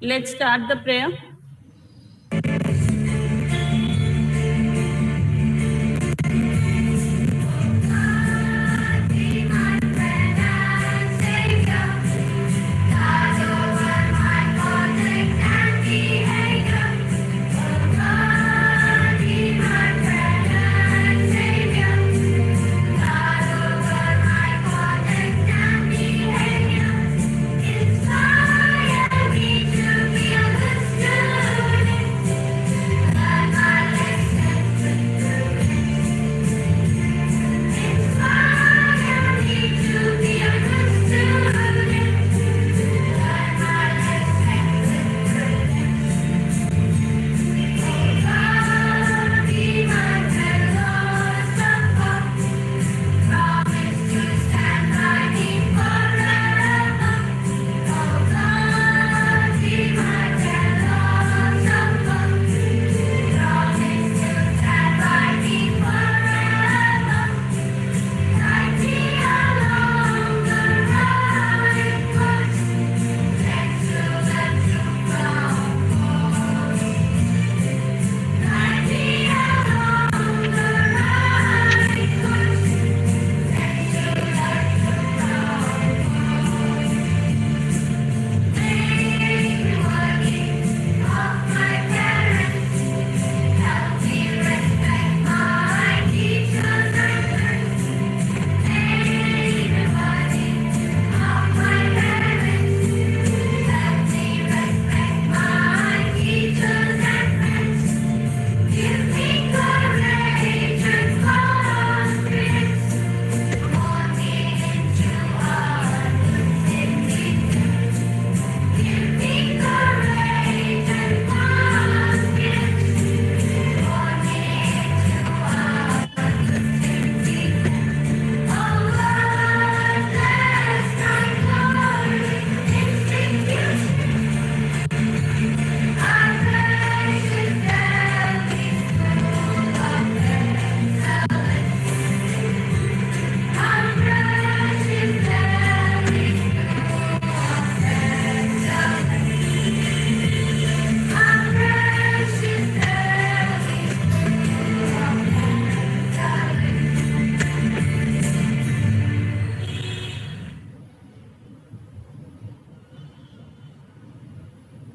Let's start the prayer.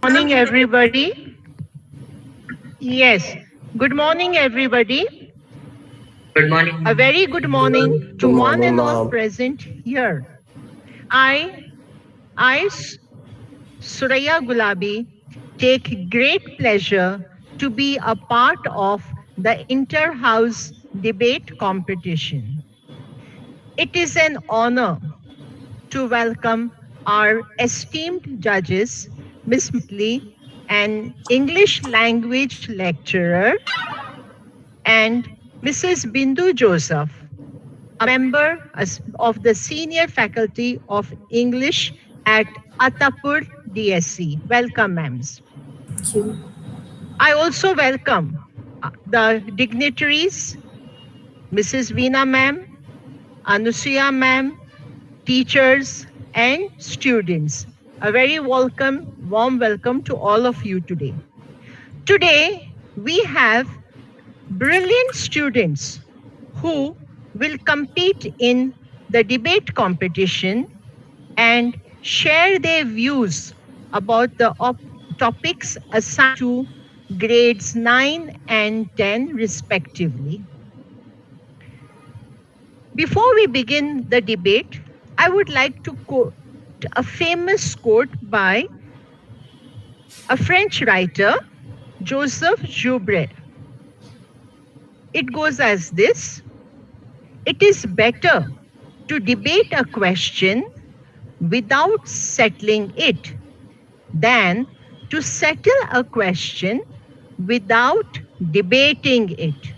Morning, everybody. Yes, good morning, everybody. Good morning. A very good morning to Good one morning, and all ma'am. present here. I, I, Suraya Gulabi, take great pleasure to be a part of the inter-house debate competition. It is an honor to welcome our esteemed judges, Miss Mitli, an English language lecturer, and Mrs. Bindu Joseph, a member of the senior faculty of English at Attapur DSC. Welcome, ma'ams. I also welcome the dignitaries, Mrs. Veena ma'am, Anusuya ma'am, teachers, and students. A very warm welcome to all of you today. Today, we have brilliant students who will compete in the debate competition and share their views about the topics assigned to grades 9 and 10 respectively. Before we begin the debate, I would like to quote a famous quote by a French writer, Joseph Joubert. It goes as this: it is better to debate a question without settling it than to settle a question without debating it.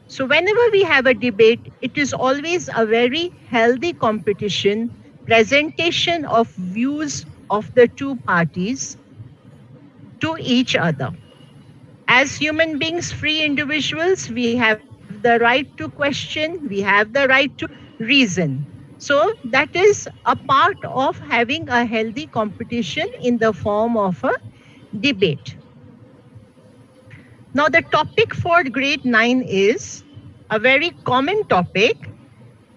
So, whenever we have a debate, it is always a very healthy competition, presentation of views of the two parties to each other. As human beings, free individuals, we have the right to question, we have the right to reason. So that is a part of having a healthy competition in the form of a debate. Now, the topic for grade 9 is a very common topic: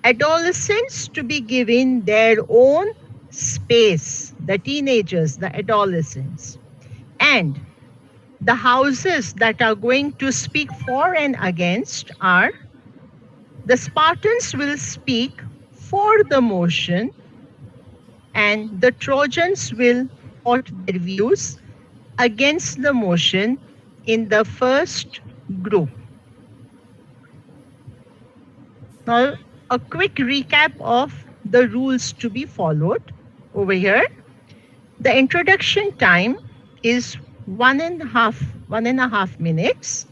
adolescents to be given their own space, the teenagers, the adolescents, and the houses that are going to speak for and against are: the Spartans will speak for the motion, and the Trojans will put their views against the motion in the first group. Now, a quick recap of the rules to be followed over here. The introduction time is 1.5 minutes.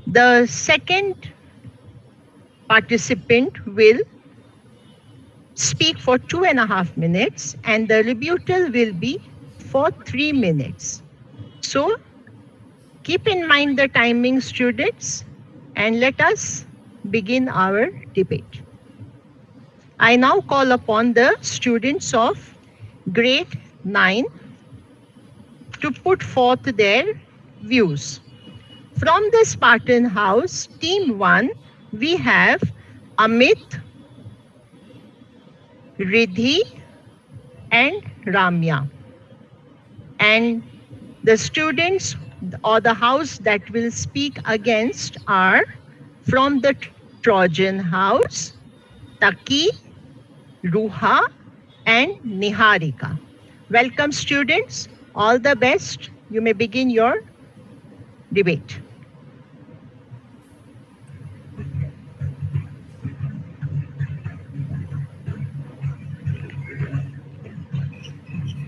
The second participant will speak for 2.5 minutes, and the rebuttal will be for 3 minutes. So keep in mind the timing, students, and let us begin our debate. I now call upon the students of grade 9 to put forth their views. From the Spartan house, team 1, we have Amit, Riddhi, and Ramya. And the students or the house that will speak against are from the Trojan house, Taki, Ruha, and Niharika. Welcome, students. All the best. You may begin your debate.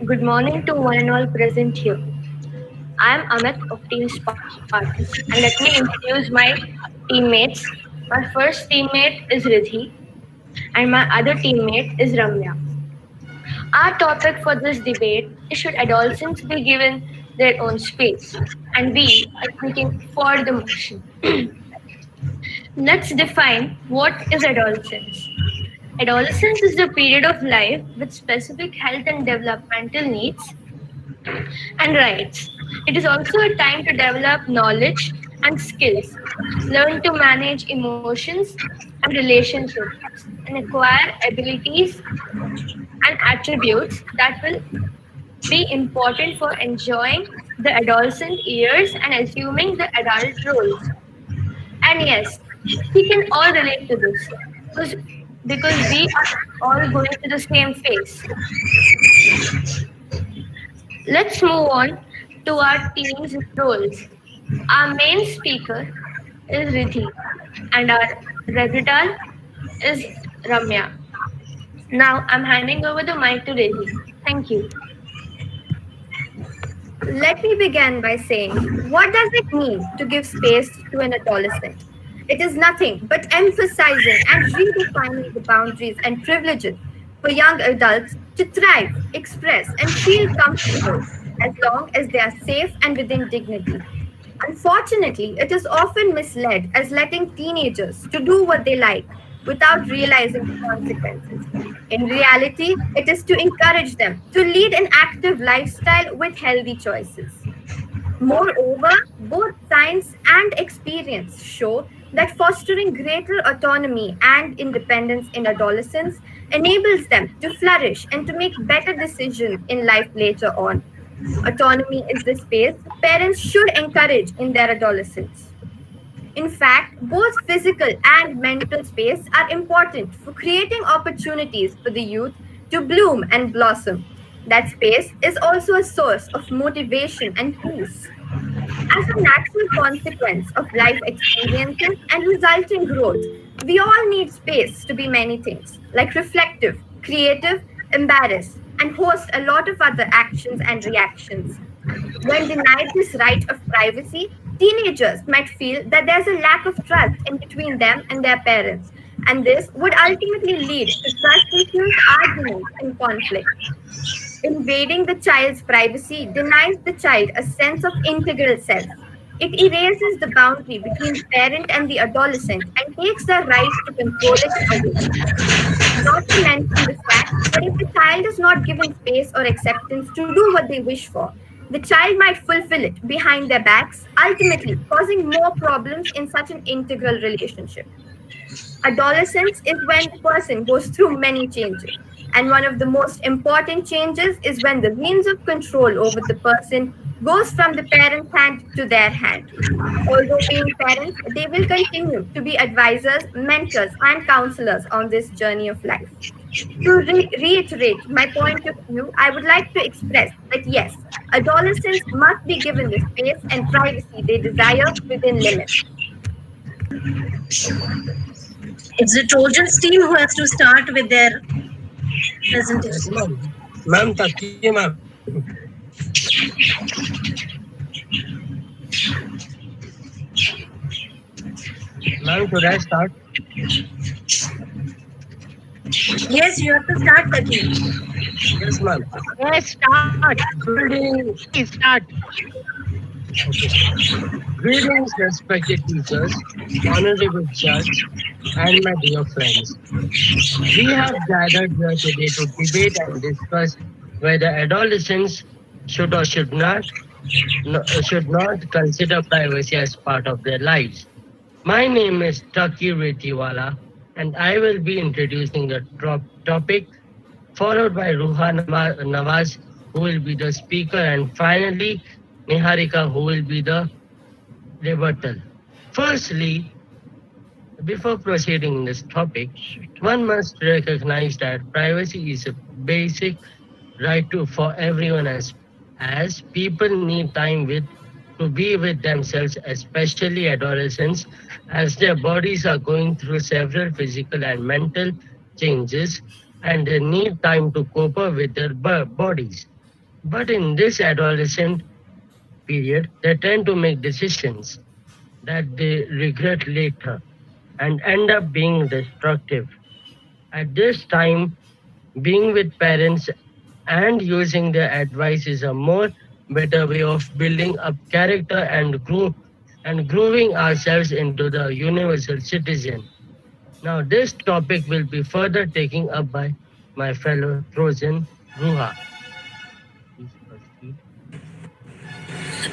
Good morning to one and all present here. I am Amit of Team Spartans, and let me introduce my teammates. My first teammate is Riddhi, and my other teammate is Ramya. Our topic for this debate is: should adolescents be given their own space? And we are speaking for the motion. Let's define what is adolescence. Adolescence is the period of life with specific health and developmental needs and rights. It is also a time to develop knowledge and skills, learn to manage emotions and relationships, and acquire abilities and attributes that will be important for enjoying the adolescent years and assuming the adult roles. And yes, we can all relate to this because, because we are all going through the same phase. Let's move on to our team's roles. Our main speaker is Riddhi, and our rebuttal is Ramya. Now I'm handing over the mic to Riddhi. Thank you. Let me begin by saying, what does it mean to give space to an adolescent? It is nothing but emphasizing and redefining the boundaries and privileges for young adults to thrive, express, and feel comfortable as long as they are safe and within dignity. Unfortunately, it is often misled as letting teenagers to do what they like without realizing the consequences. In reality, it is to encourage them to lead an active lifestyle with healthy choices. Moreover, both science and experience show that fostering greater autonomy and independence in adolescents enables them to flourish and to make better decisions in life later on. Autonomy is the space parents should encourage in their adolescents. In fact, both physical and mental space are important for creating opportunities for the youth to bloom and blossom. That space is also a source of motivation and peace. As a natural consequence of life experiences and resulting growth, we all need space to be many things, like reflective, creative, embarrassed, and host a lot of other actions and reactions. When denied this right of privacy, teenagers might feel that there's a lack of trust in between them and their parents, and this would ultimately lead to trust issues, arguments, and conflict. Invading the child's privacy denies the child a sense of integral self. It erases the boundary between the parent and the adolescent and takes their right to control it away. Not to mention the fact that if the child is not given space or acceptance to do what they wish for, the child might fulfill it behind their backs, ultimately causing more problems in such an integral relationship. Adolescence is when the person goes through many changes. And one of the most important changes is when the reins of control over the person goes from the parent's hand to their hand. Although being parents, they will continue to be advisors, mentors, and counselors on this journey of life. To reiterate my point of view, I would like to express that yes, adolescents must be given the space and privacy they desire within limits. It's the Trojans team who has to start with their Yes, presentation. ma'am. Ma'am, takiye ma'am. Ma'am, should I start? Yes, you have to start the team. Yes, ma'am. Yes, start. Greetings, Please start. greetings, respected teachers, honorable judge, and my dear friends. We have gathered here today to debate and discuss whether adolescents should or should not consider privacy as part of their lives. My name is Taki Retiwala, and I will be introducing the topic, followed by Nawaz, who will be the speaker, and finally Niharika, who will be the rebuttal. Firstly, before proceeding in this topic, one must recognize that privacy is a basic right for everyone, as people need time to be with themselves, especially adolescents, as their bodies are going through several physical and mental changes, and they need time to cope up with their bodies. But in this adolescent period, they tend to make decisions that they regret later and end up being destructive. At this time, being with parents and using their advice is a more better way of building up character and grooving ourselves into the universal citizen. Now, this topic will be further taken up by my fellow Trojan, Ruha. Please proceed.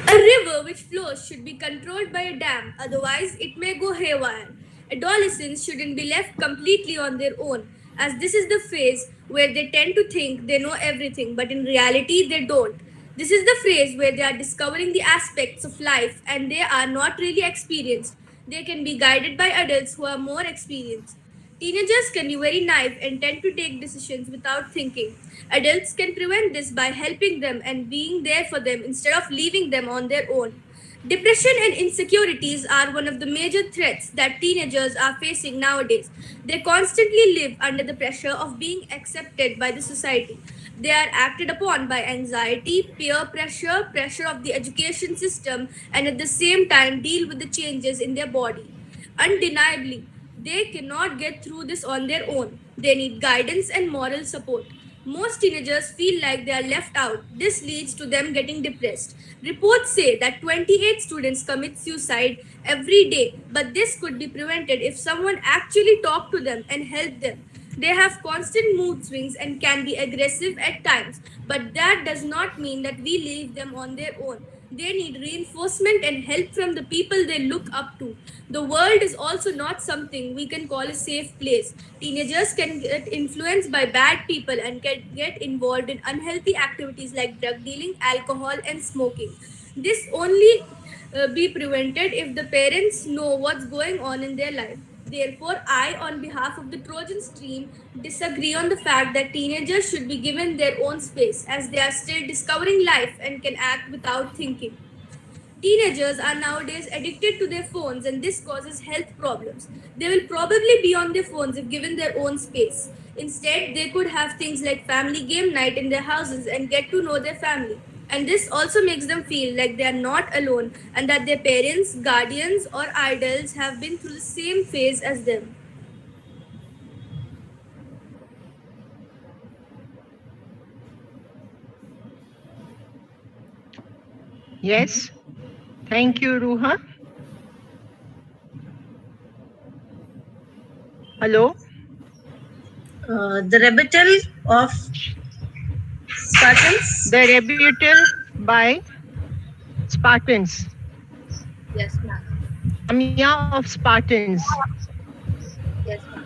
A river which flows should be controlled by a dam, otherwise, it may go haywire. Adolescents shouldn't be left completely on their own, as this is the phase where they tend to think they know everything, but in reality, they don't. This is the phase where they are discovering the aspects of life and they are not really experienced. They can be guided by adults who are more experienced. Teenagers can be very naive and tend to take decisions without thinking. Adults can prevent this by helping them and being there for them instead of leaving them on their own. Depression and insecurities are one of the major threats that teenagers are facing nowadays. They constantly live under the pressure of being accepted by the society. They are acted upon by anxiety, peer pressure, pressure of the education system, and at the same time deal with the changes in their body. Undeniably, they cannot get through this on their own. They need guidance and moral support. Most teenagers feel like they are left out. This leads to them getting depressed. Reports say that 28 students commit suicide every day, but this could be prevented if someone actually talked to them and helped them. They have constant mood swings and can be aggressive at times, but that does not mean that we leave them on their own. They need reinforcement and help from the people they look up to. The world is also not something we can call a safe place. Teenagers can get influenced by bad people and can get involved in unhealthy activities like drug dealing, alcohol, and smoking. This only be prevented if the parents know what's going on in their life. Therefore, I, on behalf of the Trojan stream, disagree on the fact that teenagers should be given their own space as they are still discovering life and can act without thinking. Teenagers are nowadays addicted to their phones and this causes health problems. They will probably be on their phones if given their own space. Instead, they could have things like family game night in their houses and get to know their family. And this also makes them feel like they are not alone and that their parents, guardians, or idols have been through the same phase as them. Yes. Thank you, Ruha. Hello? The rebuttal of Spartans. The rebuttal by Spartans. Yes, ma'am. Lamia of Spartans. Yes, ma'am.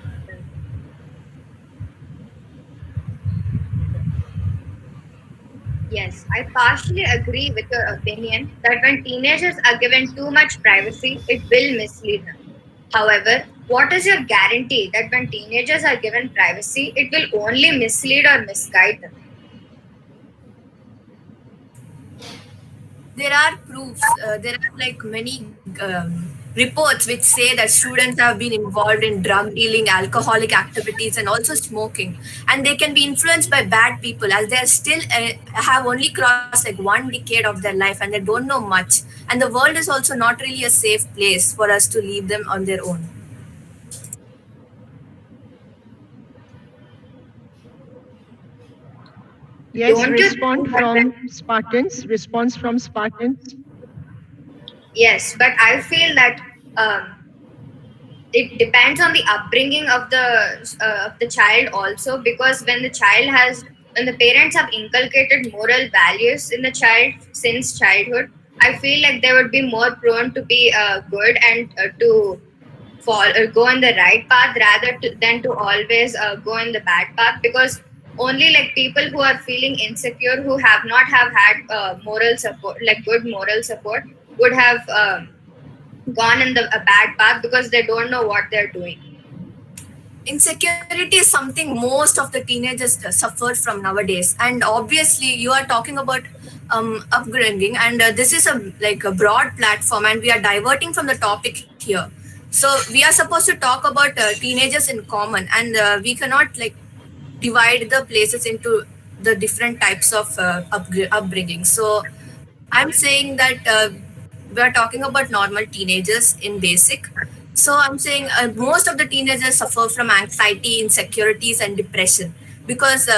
Yes, I partially agree with your opinion that when teenagers are given too much privacy, it will mislead them. However, what is your guarantee that when teenagers are given privacy, it will only mislead or misguide them? There are proofs. There are like many reports which say that students have been involved in drug dealing, alcoholic activities, and also smoking, and they can be influenced by bad people as they are still have only crossed like 1 decade of their life and they don't know much. And the world is also not really a safe place for us to leave them on their own. Yes, Don't you respond think that from Spartans. Response from Spartans. Yes, but I feel that it depends on the upbringing of the child also, because when the parents have inculcated moral values in the child since childhood, I feel like they would be more prone to be good and to go in the right path than to always go in the bad path, because only like people who are feeling insecure, who have not have had moral support, like good moral support, would have gone in a bad path because they don't know what they're doing. Insecurity is something most of the teenagers suffer from nowadays, and obviously you are talking about upbringing, and this is a broad platform and we are diverting from the topic here. So we are supposed to talk about teenagers in common, and we cannot like divide the places into the different types of upbringing. So I'm saying that we are talking about normal teenagers in basic. So I'm saying most of the teenagers suffer from anxiety, insecurities, and depression because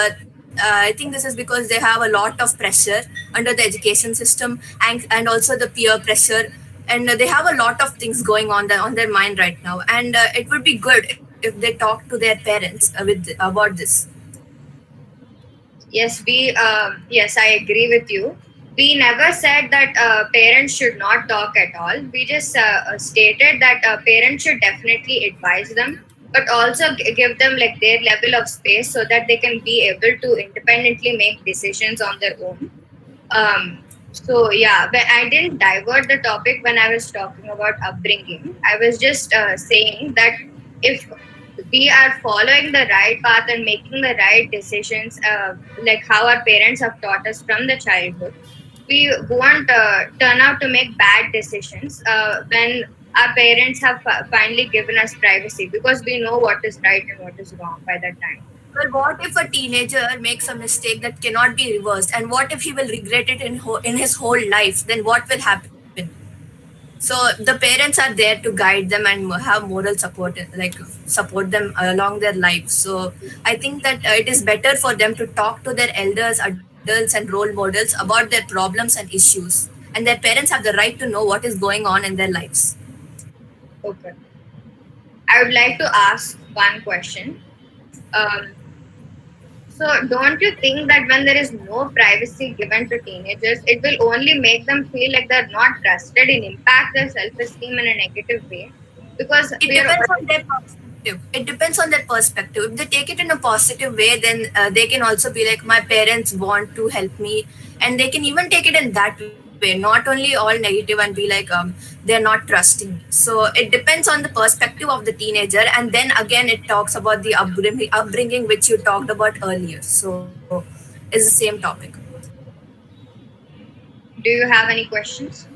I think this is because they have a lot of pressure under the education system and also the peer pressure, and they have a lot of things going on their mind right now. And it would be good if they talk to their parents about this. Yes, I agree with you. We never said that parents should not talk at all. We just stated that parents should definitely advise them, but also give them like their level of space so that they can be able to independently make decisions on their own. So yeah, but I didn't divert the topic when I was talking about upbringing. I was just saying that if we are following the right path and making the right decisions, like how our parents have taught us from the childhood, we won't turn out to make bad decisions when our parents have finally given us privacy, because we know what is right and what is wrong by that time. Well, what if a teenager makes a mistake that cannot be reversed, and what if he will regret it in his whole life? Then what will happen? So the parents are there to guide them and have moral support, like support them along their life. So I think that it is better for them to talk to their elders, adults, and role models about their problems and issues. And their parents have the right to know what is going on in their lives. Okay. I would like to ask one question. Um, so, don't you think that when there is no privacy given to teenagers, it will only make them feel like they're not trusted and impact their self-esteem in a negative way? Because It depends on their perspective. It depends on their perspective. If they take it in a positive way, then they can also be like, my parents want to help me, and they can even take it in that way, not only all negative and be like they're not trusting me. So it depends on the perspective of the teenager, and then again it talks about the upbringing which you talked about earlier. So it's the same topic. do you have any questions?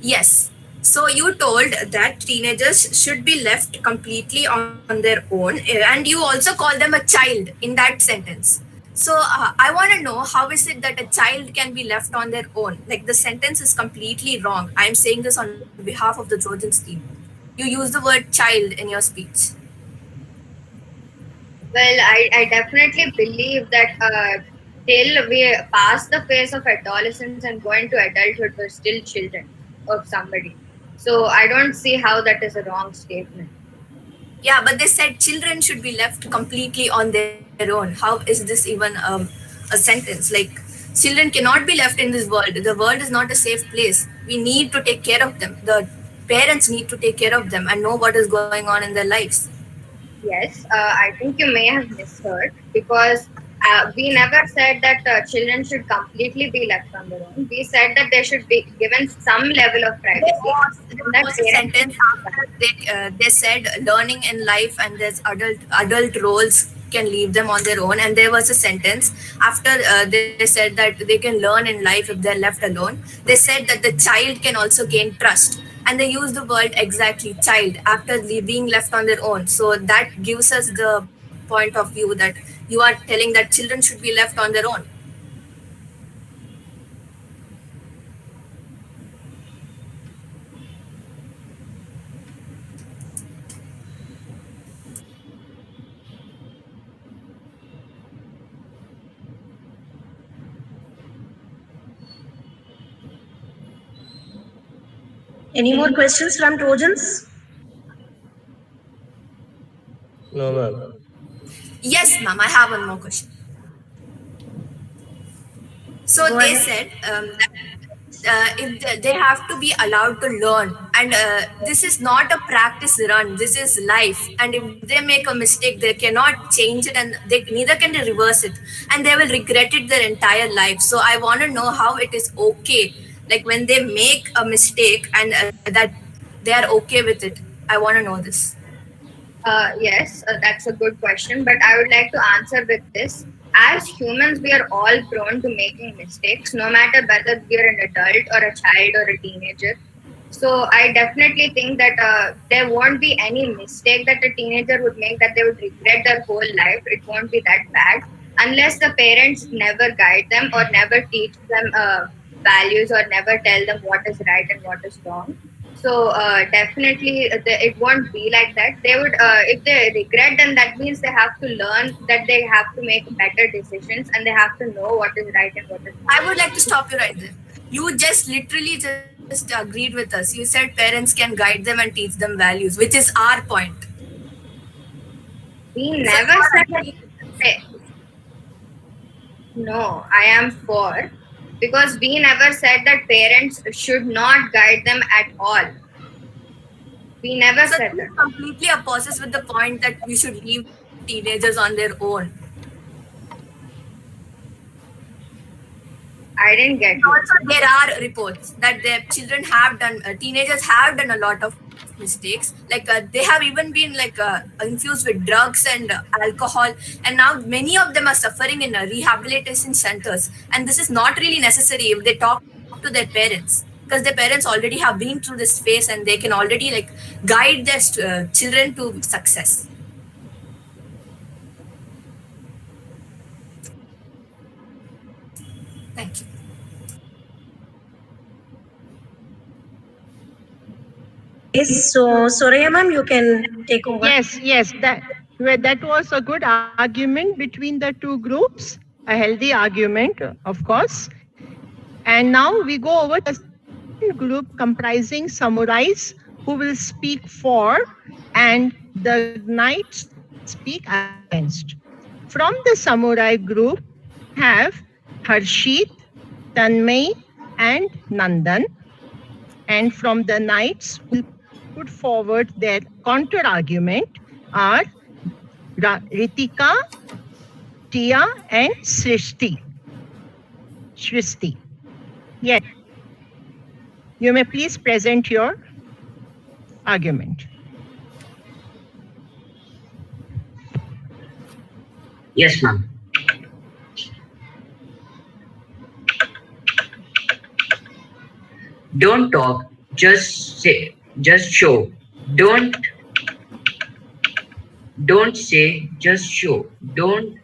Yes. So you told that teenagers should be left completely on their own, and you also call them a child in that sentence. So I want to know, how is it that a child can be left on their own? Like, the sentence is completely wrong. I'm saying this on behalf of the Trojans team. You use the word child in your speech. Well, I definitely believe that till we pass the phase of adolescence and go into adulthood, we're still children. of somebody. So I don't see how that is a wrong statement. Yeah, but they said children should be left completely on their own. How is this even a sentence? Like, children cannot be left in this world. The world is not a safe place. We need to take care of them. The parents need to take care of them and know what is going on in their lives. Yes, I think you may have misheard because we never said that children should completely be left on their own. We said that they should be given some level of privacy. There was a sentence after they said learning in life and there's adult roles can leave them on their own, and there was a sentence after they said that they can learn in life if they're left alone. They said that the child can also gain trust, and they use the word exactly child after being left on their own. So that gives us the point of view that you are telling that children should be left on their own. Any more questions from Trojans? No, ma'am. Yes, ma'am, I have one more question. So Go they ahead. said that they have to be allowed to learn, and this is not a practice run. This is life, and if they make a mistake, they cannot change it, and they neither can they reverse it, and they will regret it their entire life. So I want to know how it is okay, like when they make a mistake and that they are okay with it. I want to know this. Yes, that's a good question, but I would like to answer with this. As humans, we are all prone to making mistakes, no matter whether we are an adult or a child or a teenager. So I definitely think that there won't be any mistake that a teenager would make that they would regret their whole life. It won't be that bad unless the parents never guide them or never teach them values or never tell them what is right and what is wrong. So definitely, it won't be like that. They would, if they regret, then that means they have to learn that they have to make better decisions and they have to know what is right and what is wrong. I would like to stop you right there. You just literally just agreed with us. You said parents can guide them and teach them values, which is our point. We never said that. No, I am for, because we never said that parents should not guide them at all. We never So said this that. completely opposes with the point that we should leave teenagers on their own. I didn't get it. Also, there are reports that their children have done, teenagers have done a lot of mistakes. Like they have even been like infused with drugs and alcohol, and now many of them are suffering in rehabilitation centers. And this is not really necessary if they talk to their parents, because their parents already have been through this phase and they can already like guide their children to success. Thank you. Yes, so Soraya ma'am, you can take over. Yes, that was a good argument between the two groups, a healthy argument, of course. And now we go over to the second group comprising samurais who will speak for and the knights speak against. From the samurai group have Harshit, Tanmay and Nandan. And from the knights will put forward their counter argument are Ritika, Tia and Srishti. Yes. You may please present your argument. Yes, ma'am. Don't talk, just say, just show. Don't say, just show. Don't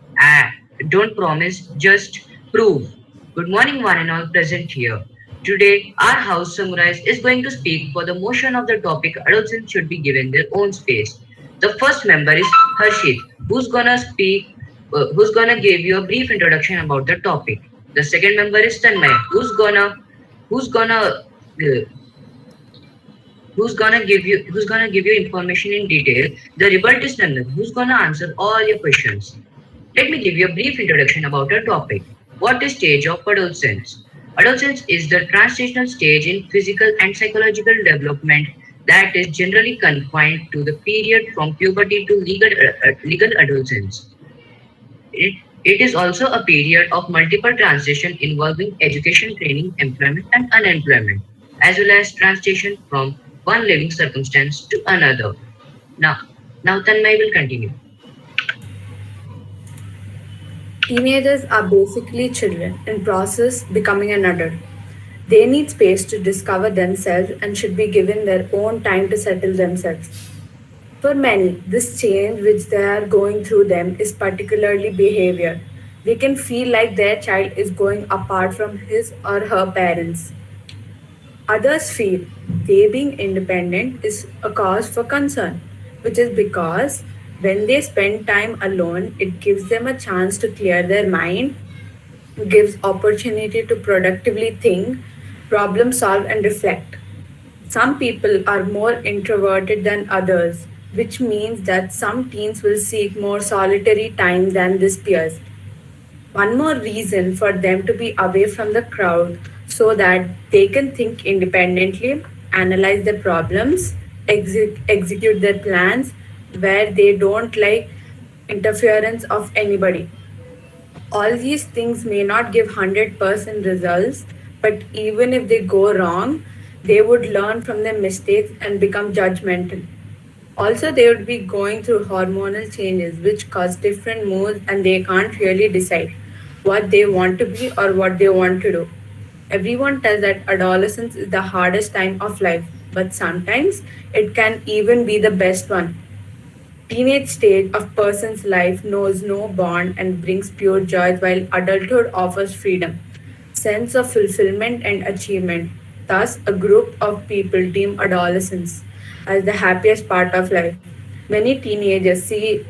promise, just prove. Good morning, one and all present here. Today, our house samurais is going to speak for the motion of the topic adolescents should be given their own space. The first member is Harshit, who's gonna give you a brief introduction about the topic. The second member is Tanmay, who's gonna who's gonna give you information in detail. The rebuttal is none other, who's gonna answer all your questions. Let me give you a brief introduction about our topic. What is stage of adolescence? Adolescence is the transitional stage in physical and psychological development that is generally confined to the period from puberty to legal adolescence. It is also a period of multiple transition involving education, training, employment, and unemployment, as well as transition from one living circumstance to another. Now, now Tanmay will continue. Teenagers are basically children in process becoming an adult. They need space to discover themselves and should be given their own time to settle themselves. For many, this change which they are going through them is particularly behavior. They can feel like their child is going apart from his or her parents. Others feel they being independent is a cause for concern, which is because when they spend time alone, it gives them a chance to clear their mind, gives opportunity to productively think, problem solve, and reflect. Some people are more introverted than others, which means that some teens will seek more solitary time than their peers. One more reason for them to be away from the crowd so that they can think independently, analyze their problems, execute their plans where they don't like interference of anybody. All these things may not give 100% results, but even if they go wrong, they would learn from their mistakes and become judgmental. Also, they would be going through hormonal changes which cause different moods and they can't really decide what they want to be or what they want to do. Everyone tells that adolescence is the hardest time of life, but sometimes it can even be the best one. Teenage stage of person's life knows no bond and brings pure joy while adulthood offers freedom, sense of fulfillment and achievement. Thus, a group of people deem adolescence as the happiest part of life. Many teenagers see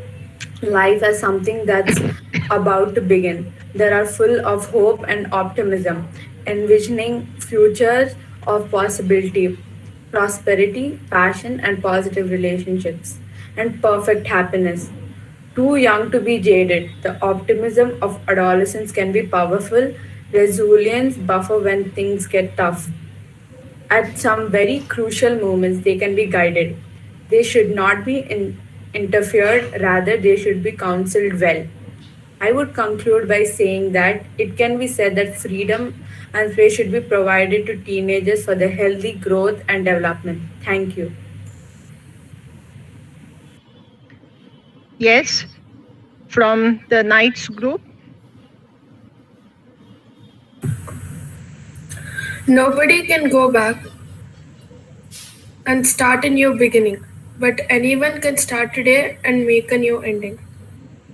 life as something that's about to begin. They are full of hope and optimism, envisioning futures of possibility, prosperity, passion, and positive relationships, and perfect happiness. Too young to be jaded, the optimism of adolescence can be powerful, resilience buffer when things get tough. At some very crucial moments, they can be guided. They should not be interfered, rather, they should be counseled well. I would conclude by saying that it can be said that freedom and space should be provided to teenagers for their healthy growth and development. Thank you. Yes, from the Knights group. Nobody can go back and start a new beginning, but anyone can start today and make a new ending.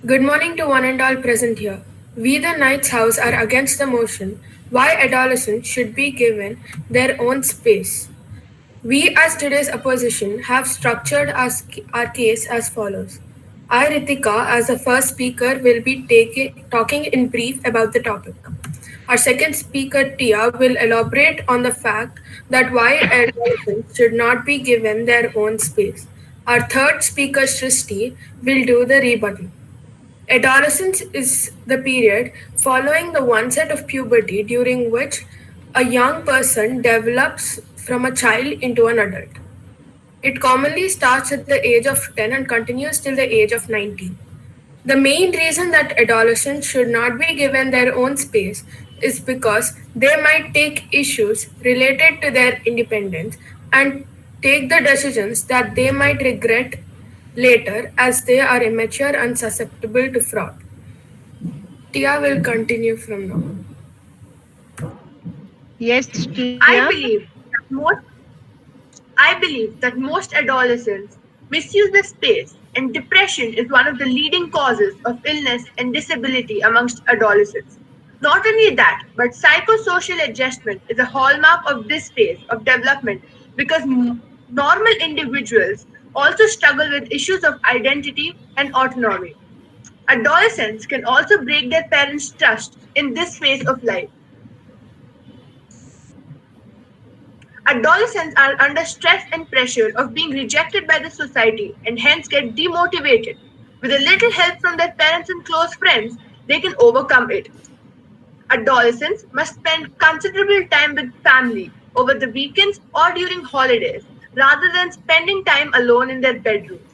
Good morning to one and all present here. We, the Knights House, are against the motion why adolescents should be given their own space. We, as today's opposition, have structured our case as follows. I, Ritika, as the first speaker, will be talking in brief about the topic. Our second speaker, Tia, will elaborate on the fact that why adolescents should not be given their own space. Our third speaker, Srishti, will do the rebuttal. Adolescence is the period following the onset of puberty during which a young person develops from a child into an adult. It commonly starts at the age of 10 and continues till the age of 19. The main reason that adolescents should not be given their own space is because they might take issues related to their independence and take the decisions that they might regret later as they are immature and susceptible to fraud. Tia will continue from now. Yes, Tia. I believe that most adolescents misuse the space, and depression is one of the leading causes of illness and disability amongst adolescents. Not only that, but psychosocial adjustment is a hallmark of this phase of development because normal individuals also struggle with issues of identity and autonomy. Adolescents can also break their parents' trust in this phase of life. Adolescents are under stress and pressure of being rejected by the society and hence get demotivated. With a little help from their parents and close friends, they can overcome it. Adolescents must spend considerable time with family over the weekends or during holidays rather than spending time alone in their bedrooms.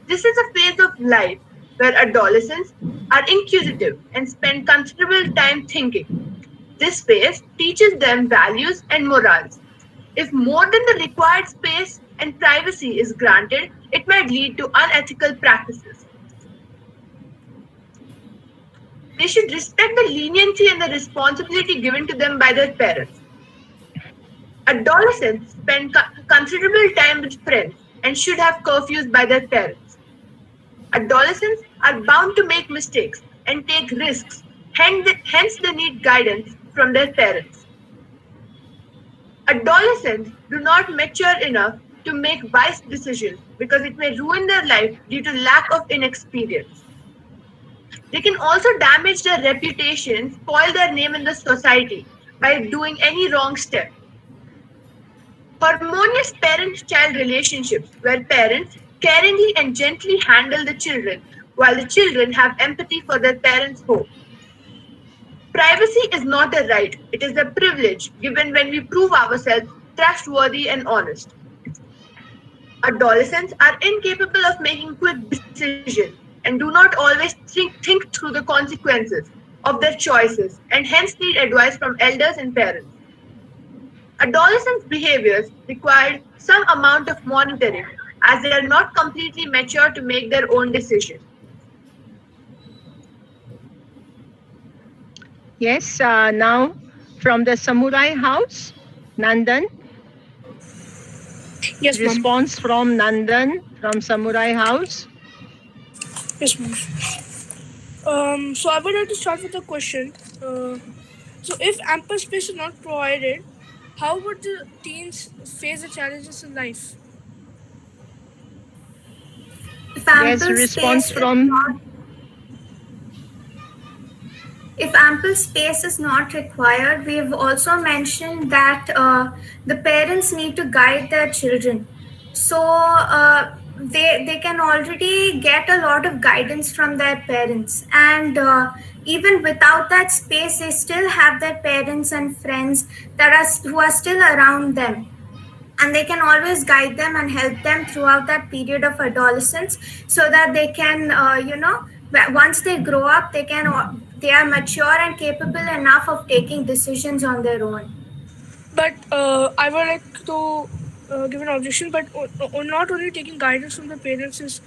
This is a phase of life where adolescents are inquisitive and spend considerable time thinking. This phase teaches them values and morals. If more than the required space and privacy is granted, it might lead to unethical practices. They should respect the leniency and the responsibility given to them by their parents. Adolescents spend considerable time with friends and should have curfews by their parents. Adolescents are bound to make mistakes and take risks, hence they need guidance from their parents. Adolescents do not mature enough to make wise decisions because it may ruin their life due to lack of inexperience. They can also damage their reputation, spoil their name in the society by doing any wrong step. Harmonious parent-child relationships where parents caringly and gently handle the children while the children have empathy for their parents' home. Privacy is not a right, it is a privilege given when we prove ourselves trustworthy and honest. Adolescents are incapable of making quick decisions and do not always think through the consequences of their choices and hence need advice from elders and parents. Adolescents' behaviors require some amount of monitoring as they are not completely mature to make their own decisions. Yes, now from the Samurai House, Nandan. Yes, ma'am. Response from Nandan from Samurai House. Yes, ma'am. So I would like to start with a question. So if ample space is not provided, how would the teens face the challenges in life? If Yes, ample response space is from not If ample space is not required, we've also mentioned that the parents need to guide their children. So they can already get a lot of guidance from their parents. And even without that space, they still have their parents and friends who are still around them. And they can always guide them and help them throughout that period of adolescence so that they can, once they grow up, they are mature and capable enough of taking decisions on their own. But I would like to give an objection, but not only taking guidance from the parents is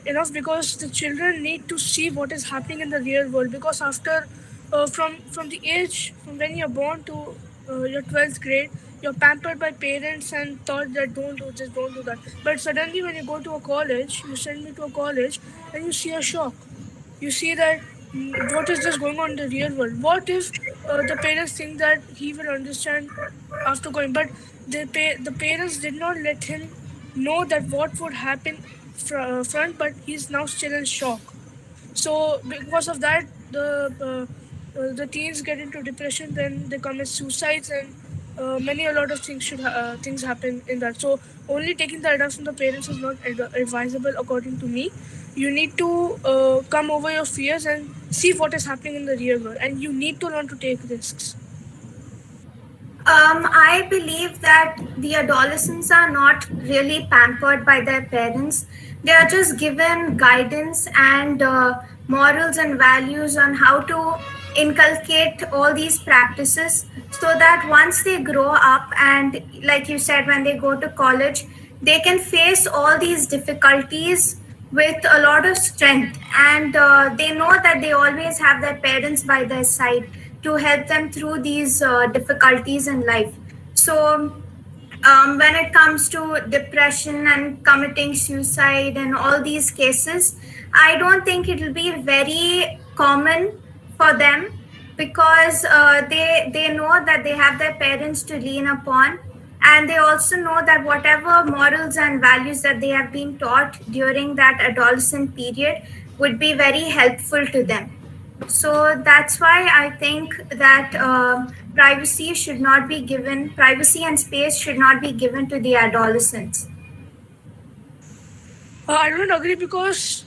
enough, because the children need to see what is happening in the real world, because after from the age from when you're born to your 12th grade, you're pampered by parents and taught that don't do this, don't do that. But suddenly when you go to a college, you send me to a college and you see a shock. You see that what is just going on in the real world. What if the parents think that he will understand after going, but the parents did not let him know that what would happen front, but he's now still in shock. So because of that, the teens get into depression, then they commit suicides, and a lot of things happen in that. So only taking the advice from the parents is not advisable according to me. You need to come over your fears and see what is happening in the real world, and you need to learn to take risks. I believe that the adolescents are not really pampered by their parents. They are just given guidance and morals and values on how to inculcate all these practices so that once they grow up and, like you said, when they go to college, they can face all these difficulties with a lot of strength, and they know that they always have their parents by their side to help them through these difficulties in life. So when it comes to depression and committing suicide and all these cases, I don't think it will be very common for them, because they know that they have their parents to lean upon, and they also know that whatever morals and values that they have been taught during that adolescent period would be very helpful to them. So that's why I think that privacy and space should not be given to the adolescents. I don't agree because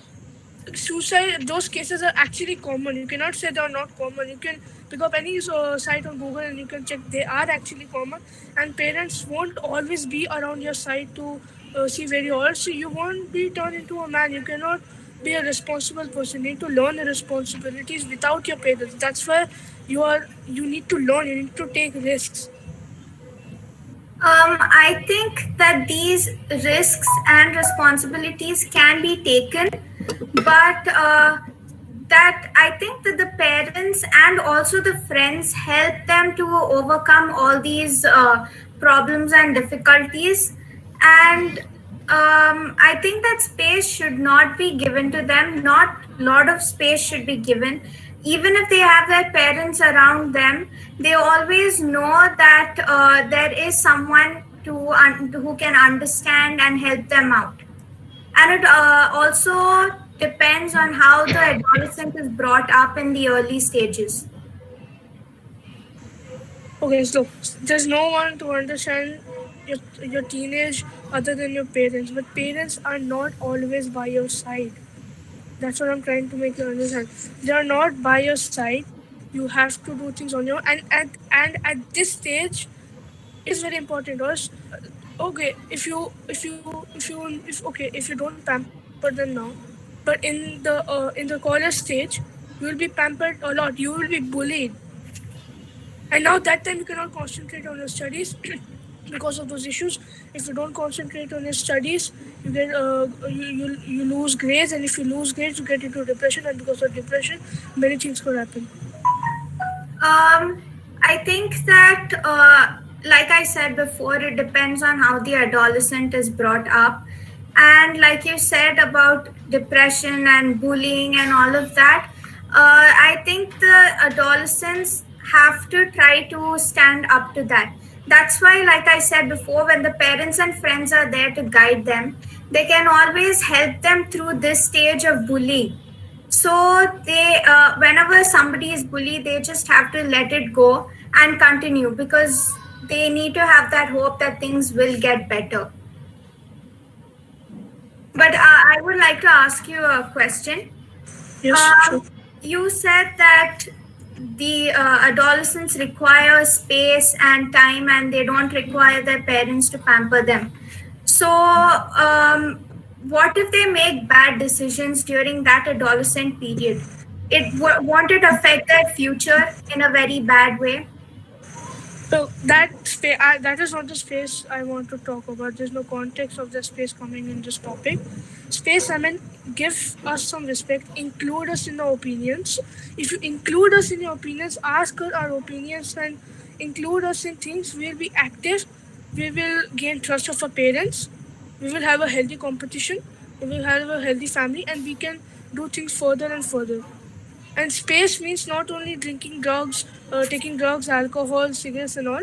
suicide, those cases are actually common. You cannot say they are not common. You can pick up any site on Google and you can check they are actually common. And parents won't always be around your side to see where you are. So you won't be turned into a man. You cannot be a responsible person. You need to learn the responsibilities without your parents. That's why you need to learn. You need to take risks. I think that these risks and responsibilities can be taken, but that I think that the parents and also the friends help them to overcome all these problems and difficulties. And I think that space should not be given to them. Not lot of space should be given. Even if they have their parents around them, they always know that there is someone who can understand and help them out. And it also depends on how the adolescent is brought up in the early stages. Okay, so there's no one to understand your teenage other than your parents, but parents are not always by your side. That's what I'm trying to make you understand. They are not by your side. You have to do things on your own. And at this stage, it's very important. Because, okay, if you don't pamper them now, but in the college stage, you will be pampered a lot. You will be bullied. And now that time you cannot concentrate on your studies because of those issues. If you don't concentrate on your studies, you get you lose grades, and if you lose grades, you get into depression, and because of depression, many things could happen. I think that, like I said before, it depends on how the adolescent is brought up. And like you said about depression and bullying and all of that, I think the adolescents have to try to stand up to that. That's why, like I said before, when the parents and friends are there to guide them, they can always help them through this stage of bullying. So they, whenever somebody is bullied, they just have to let it go and continue, because they need to have that hope that things will get better. But I would like to ask you a question. Yes, sure. You said that the adolescents require space and time, and they don't require their parents to pamper them. So, what if they make bad decisions during that adolescent period? Won't it affect their future in a very bad way? So that is not the space I want to talk about. There's no context of the space coming in this topic. Space, I mean, give us some respect. Include us in the opinions. If you include us in your opinions, ask us our opinions, and include us in things, we'll be active. We will gain trust of our parents. We will have a healthy competition. We will have a healthy family, and we can do things further and further. And space means not only drinking drugs, taking drugs, alcohol, cigarettes and all.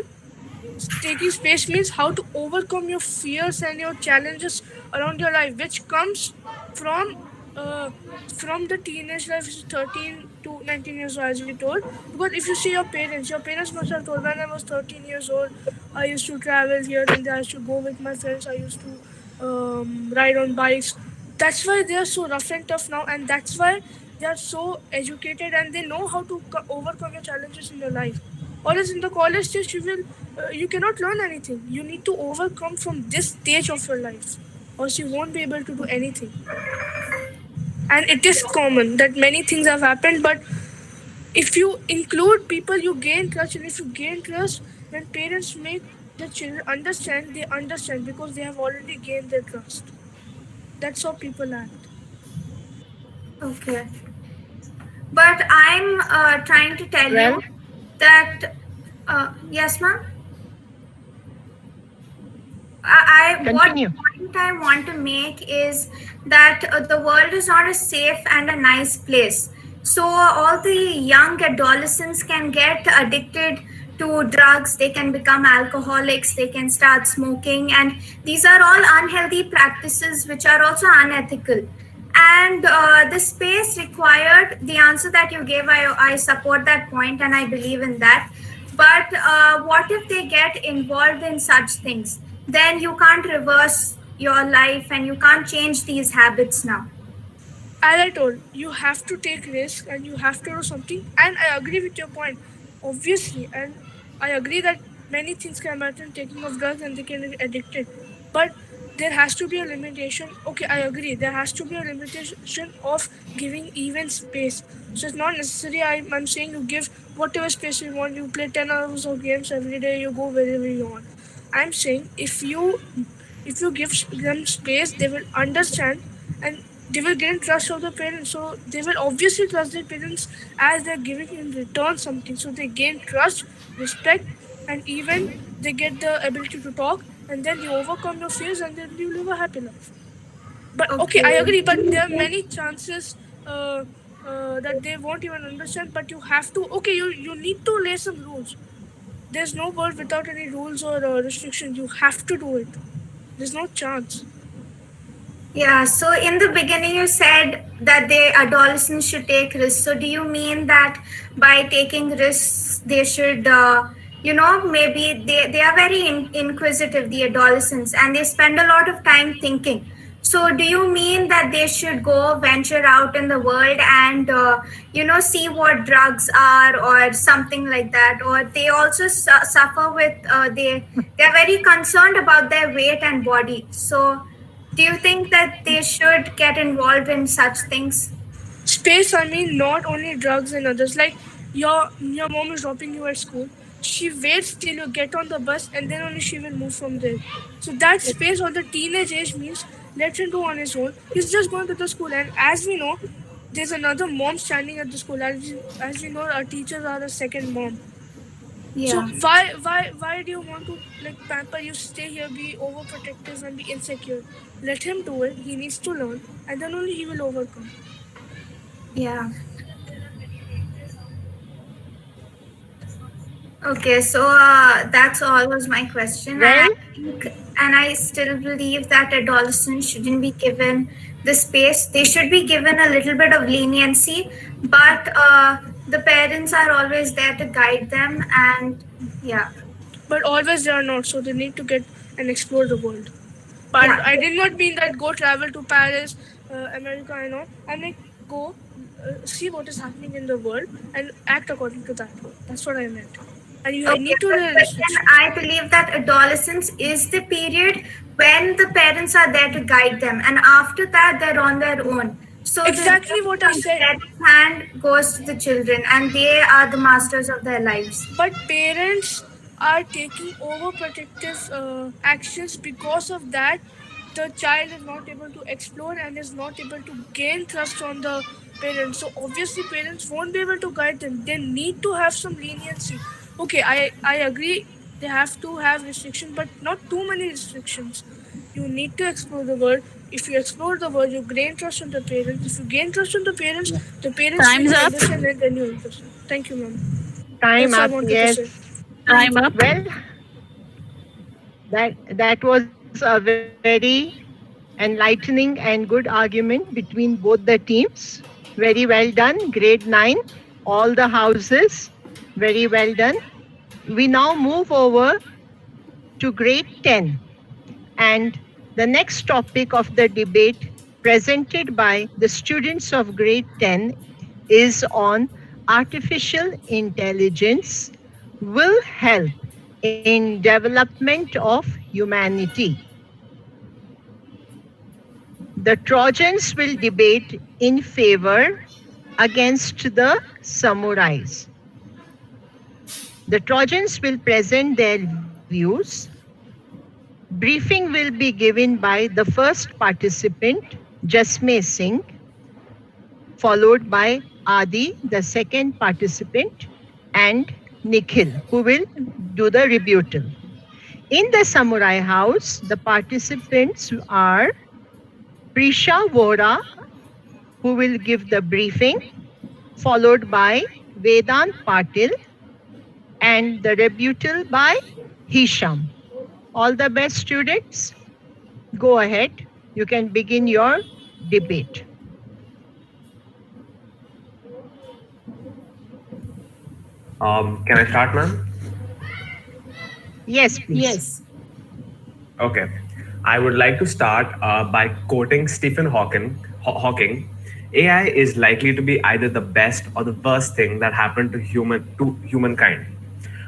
Taking space means how to overcome your fears and your challenges around your life, which comes from the teenage life, which is 13 to 19 years old, as we told. Because if you see your parents must have told, when I was 13 years old, I used to travel here and there, I used to go with my friends, I used to ride on bikes. That's why they are so rough and tough now, and that's why they are so educated and they know how to overcome your challenges in your life. Whereas in the college stage, you cannot learn anything. You need to overcome from this stage of your life, or else you won't be able to do anything. And it is common that many things have happened, but if you include people, you gain trust, and if you gain trust, when parents make the children understand, they understand because they have already gained their trust. That's how people act. Okay. But I'm trying to tell you that, yes, ma'am? What point I want to make is that the world is not a safe and a nice place. So all the young adolescents can get addicted to drugs, they can become alcoholics, they can start smoking, and these are all unhealthy practices which are also unethical. And the space required, the answer that you gave, I support that point and I believe in that. But what if they get involved in such things? Then you can't reverse your life and you can't change these habits now. As I told, you have to take risk and you have to do something. And I agree with your point, obviously. And I agree that many things can happen taking of drugs and they can get addicted. But there has to be a limitation. Okay, I agree. There has to be a limitation of giving even space. So it's not necessary. I'm saying you give whatever space you want. You play 10 hours of games every day. You go wherever you want. I'm saying if you give them space, they will understand and they will gain trust of the parents. So they will obviously trust their parents as they're giving in return something. So they gain trust, respect, and even they get the ability to talk. And then you overcome your fears, and then you live a happy life. But okay, I agree. But there are many chances that they won't even understand. But you have to. Okay, you need to lay some rules. There's no world without any rules or restrictions. You have to do it. There's no chance. Yeah, so in the beginning you said that the adolescents should take risks. So do you mean that by taking risks they should, maybe they are very inquisitive, the adolescents, and they spend a lot of time thinking. So do you mean that they should go venture out in the world and, see what drugs are or something like that? Or they also suffer with, they're very concerned about their weight and body. So do you think that they should get involved in such things? Space, I mean, not only drugs and others. Like your mom is dropping you at school. She waits till you get on the bus and then only she will move from there. So that space or the teenage age means let him go on his own. He's just going to the school, and as we know, there's another mom standing at the school. As we know, our teachers are a second mom. Yeah. So why do you want to pamper you, stay here, be overprotective and be insecure? Let him do it. He needs to learn, and then only he will overcome. Yeah. Okay, so that's all was my question. Well, And I still believe that adolescents shouldn't be given the space. They should be given a little bit of leniency, but the parents are always there to guide them, and yeah. But always they are not, so they need to get and explore the world. But Yeah. I did not mean that go travel to Paris, America, I mean go see what is happening in the world and act according to that. That's what I meant. And you need to but then I believe that adolescence is the period when the parents are there to guide them, and after that they're on their own. So exactly what I said. That hand goes to the children, and they are the masters of their lives. But parents are taking overprotective actions. Because of that, the child is not able to explore and is not able to gain trust on the parents. So obviously parents won't be able to guide them. They need to have some leniency. Okay, I agree they have to have restrictions, but not too many restrictions. You need to explore the world. If you explore the world, you gain trust on the parents. If you gain trust on the parents Time's will up. understand and then you understand. Thank you, ma'am. time That's all I up. wanted to Yes. say. Time up. Well, that was a very enlightening and good argument between both the teams. Very well done. Grade 9, all the houses. Very well done. We now move over to grade 10. And the next topic of the debate presented by the students of grade 10 is on artificial intelligence will help in development of humanity. The Trojans will debate in favor against the samurais. The Trojans will present their views. Briefing will be given by the first participant, Jasmeet Singh, followed by Adi, the second participant, and Nikhil, who will do the rebuttal. In the Samurai House, the participants are Prisha Vora, who will give the briefing, followed by Vedant Patil, and the rebuttal by Hisham. All the best, students. Go ahead. You can begin your debate. Can I start, ma'am? Yes, please. Yes. Okay. I would like to start by quoting Stephen Hawking. AI is likely to be either the best or the worst thing that happened to humankind.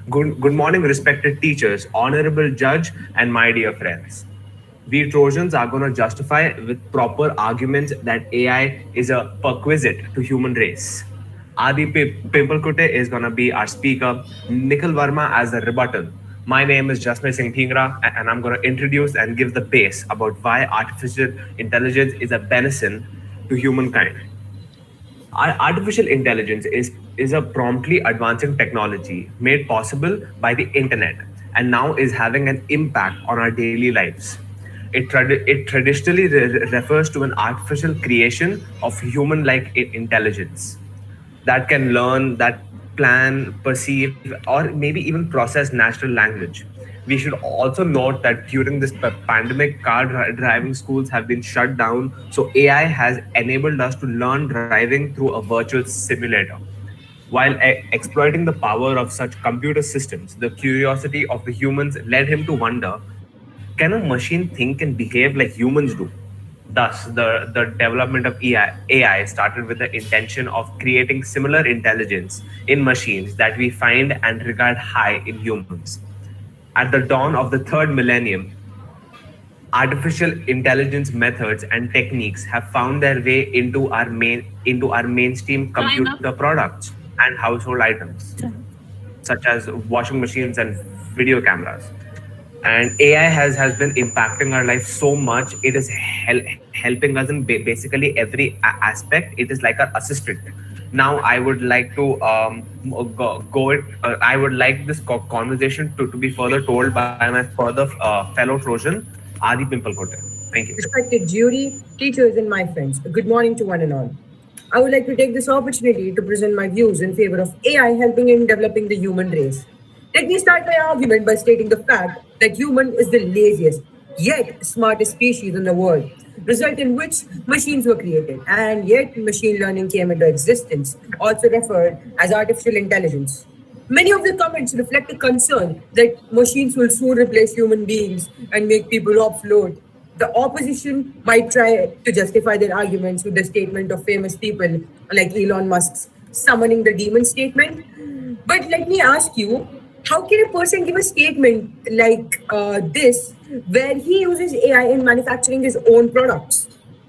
Good morning, respected teachers, honorable judge, and my dear friends. We Trojans are going to justify with proper arguments that AI is a perquisite to human race. Adi Pimpalkute is going to be our speaker, Nikhil Verma as the rebuttal. My name is Jasmine Singh Dhingra, and I'm going to introduce and give the base about why artificial intelligence is a benison to humankind. Artificial intelligence is a promptly advancing technology made possible by the internet and now is having an impact on our daily lives. It traditionally refers to an artificial creation of human like intelligence that can learn, that plan, perceive, or maybe even process natural language. We should also note that during this pandemic, car driving schools have been shut down. So AI has enabled us to learn driving through a virtual simulator. While exploiting the power of such computer systems, the curiosity of the humans led him to wonder, can a machine think and behave like humans do? Thus, the development of AI started with the intention of creating similar intelligence in machines that we find and regard high in humans. At the dawn of the third millennium, artificial intelligence methods and techniques have found their way into our mainstream computer products and household items, such as washing machines and video cameras. And AI has been impacting our life so much. It is helping us in basically every aspect. It is like our assistant. Now I would like to go it. I would like this conversation to be further told by my further fellow Trojan, Adi Pimpalkote. Thank you. Respected jury, teachers, and my friends, good morning to one and all. I would like to take this opportunity to present my views in favor of AI helping in developing the human race. Let me start my argument by stating the fact that human is the laziest, yet smartest species in the world, result in which machines were created, and yet machine learning came into existence, also referred as artificial intelligence. Many of the comments reflect a concern that machines will soon replace human beings and make people obsolete. The opposition might try to justify their arguments with the statement of famous people like Elon Musk's summoning the demon statement. But let me ask you, how can a person give a statement like this where he uses AI in manufacturing his own products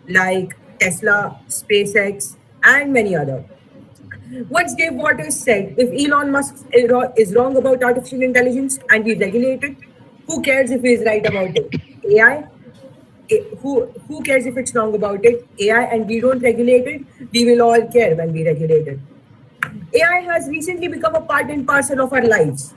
like Tesla, SpaceX, and many other? Once Dave Waters said, if Elon Musk is wrong about artificial intelligence and we regulate it, who cares if he's right about it? AI? Who cares if it's wrong about it? AI, and we don't regulate it, we will all care when we regulate it. AI has recently become a part and parcel of our lives,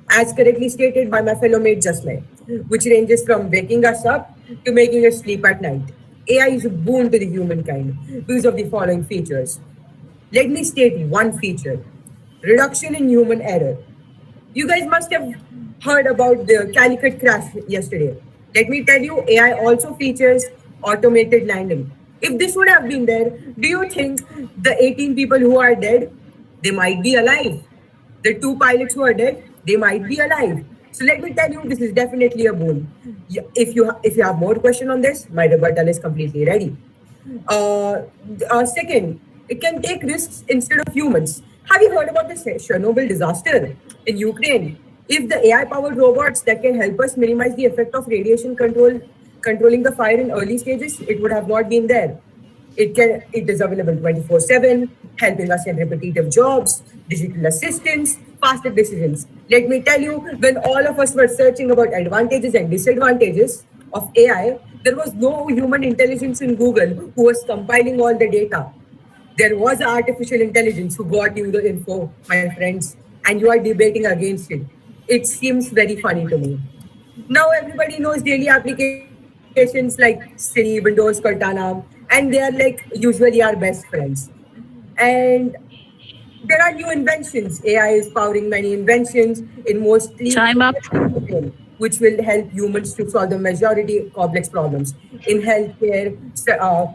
as correctly stated by my fellow mate Jasmine, which ranges from waking us up to making us sleep at night. AI is a boon to the humankind because of the following features. Let me state one feature: reduction in human error. You guys must have heard about the Calicut crash yesterday. Let me tell you, AI also features automated landing. If this would have been there, do you think the 18 people who are dead, they might be alive? The 2 pilots who are dead, they might be alive. So let me tell you, this is definitely a boon. If you have more question on this, my rebuttal is completely ready. Second, it can take risks instead of humans. Have you heard about the Chernobyl disaster in Ukraine? If the AI-powered robots that can help us minimize the effect of radiation controlling the fire in early stages, it would have not been there. It is available 24/7, helping us in repetitive jobs, digital assistance, faster decisions. Let me tell you, when all of us were searching about advantages and disadvantages of AI, there was no human intelligence in Google who was compiling all the data. There was an artificial intelligence who got you the info, my friends, and you are debating against it. It seems very funny to me. Now everybody knows daily applications like Siri, Windows, Cortana, and they are like usually our best friends. And there are new inventions. AI is powering many inventions in mostly Time up. which will help humans to solve the majority complex problems in healthcare,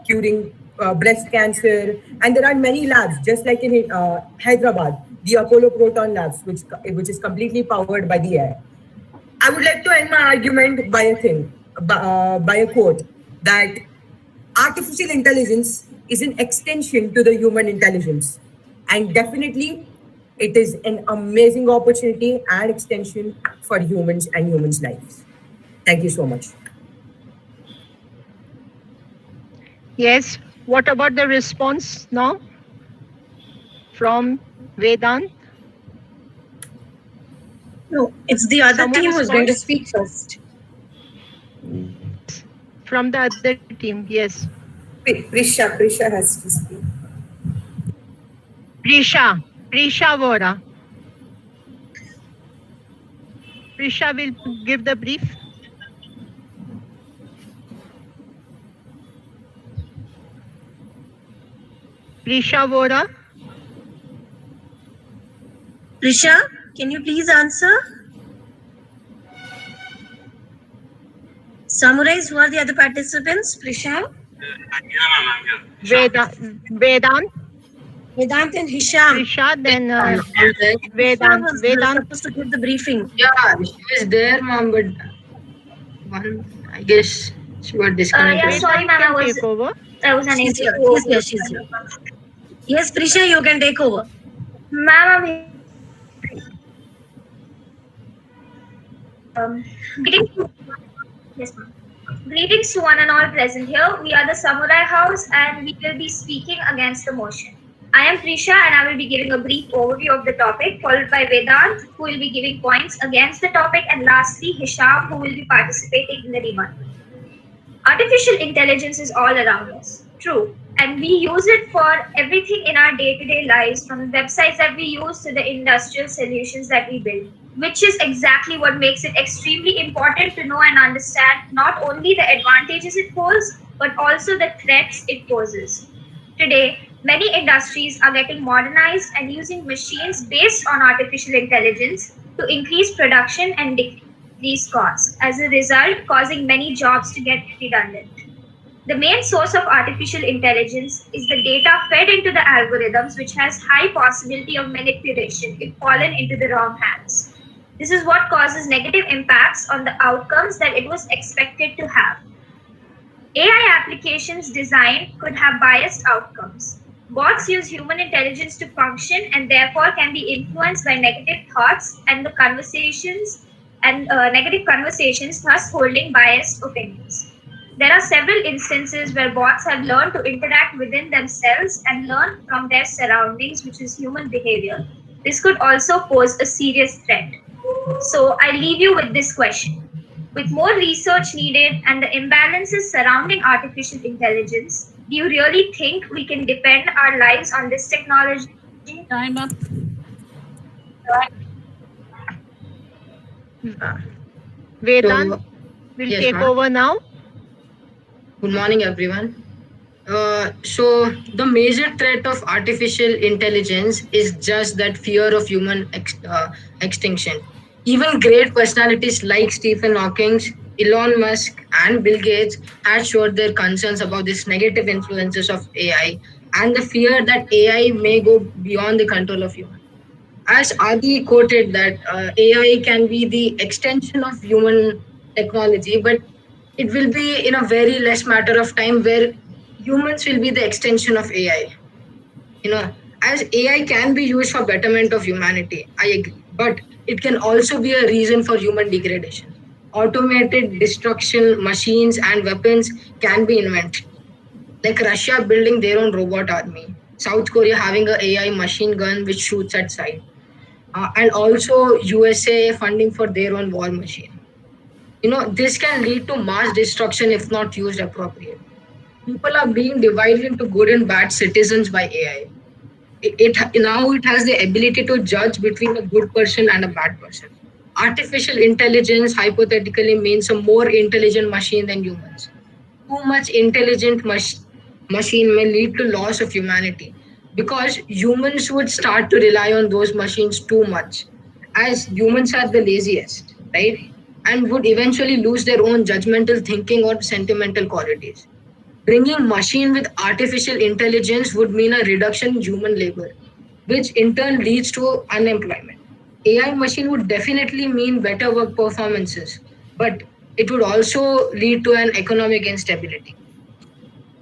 curing breast cancer, and there are many labs, just like in Hyderabad, the Apollo Proton Labs, which is completely powered by the air. I would like to end my argument by by a quote that artificial intelligence is an extension to the human intelligence, and definitely it is an amazing opportunity and extension for humans and humans' lives. Thank you so much. Yes. What about the response now from Vedant? No, it's the other Someone team who's going to responds? speak first. From the other team, yes. Prisha has to speak. Prisha Vora. Prisha will give the brief. Prisha Vora. Prisha, can you please answer? Summarize who are the other participants, Prisha? Vedant. Vedant and Hisham. Prisha, then Hisham Vedant. was supposed to give the briefing. Yeah, she was there, ma'am, but I guess she got disconnected. Yeah, sorry, ma'am. Take over. I was unable She's here. to. She's here. Yes, Prisha, you can take over. Ma'am, greetings to, yes, ma'am. Greetings to one and all present here. We are the Samurai House and we will be speaking against the motion. I am Prisha and I will be giving a brief overview of the topic, followed by Vedant, who will be giving points against the topic, and lastly Hisham, who will be participating in the rebuttal. Artificial intelligence is all around us. True. And we use it for everything in our day-to-day lives, from websites that we use to the industrial solutions that we build, which is exactly what makes it extremely important to know and understand not only the advantages it holds, but also the threats it poses. Today, many industries are getting modernized and using machines based on artificial intelligence to increase production and decrease costs, as a result, causing many jobs to get redundant. The main source of artificial intelligence is the data fed into the algorithms, which has high possibility of manipulation if fallen into the wrong hands. This is what causes negative impacts on the outcomes that it was expected to have. AI applications designed could have biased outcomes. Bots use human intelligence to function and therefore can be influenced by negative thoughts and the conversations and negative conversations, thus holding biased opinions. There are several instances where bots have learned to interact within themselves and learn from their surroundings, which is human behavior. This could also pose a serious threat. So I leave you with this question. With more research needed and the imbalances surrounding artificial intelligence, do you really think we can depend our lives on this technology? Time up. Vedant will yes, take ma'am. over now. Good morning, everyone. So the major threat of artificial intelligence is just that fear of human extinction. Even great personalities like Stephen Hawking, Elon Musk, and Bill Gates had showed their concerns about these negative influences of AI and the fear that AI may go beyond the control of humans. As Adi quoted that AI can be the extension of human technology, but it will be in a very less matter of time where humans will be the extension of AI. As AI can be used for betterment of humanity, I agree, but it can also be a reason for human degradation. Automated destruction machines and weapons can be invented, like Russia building their own robot army, South Korea having a AI machine gun which shoots at sight, and also USA funding for their own war machine. This can lead to mass destruction if not used appropriately. People are being divided into good and bad citizens by AI. Now it has the ability to judge between a good person and a bad person. Artificial intelligence hypothetically means a more intelligent machine than humans. Too much intelligent machine may lead to loss of humanity because humans would start to rely on those machines too much, as humans are the laziest, right? And would eventually lose their own judgmental thinking or sentimental qualities. Bringing machine with artificial intelligence would mean a reduction in human labor, which in turn leads to unemployment. AI machine would definitely mean better work performances, but it would also lead to an economic instability,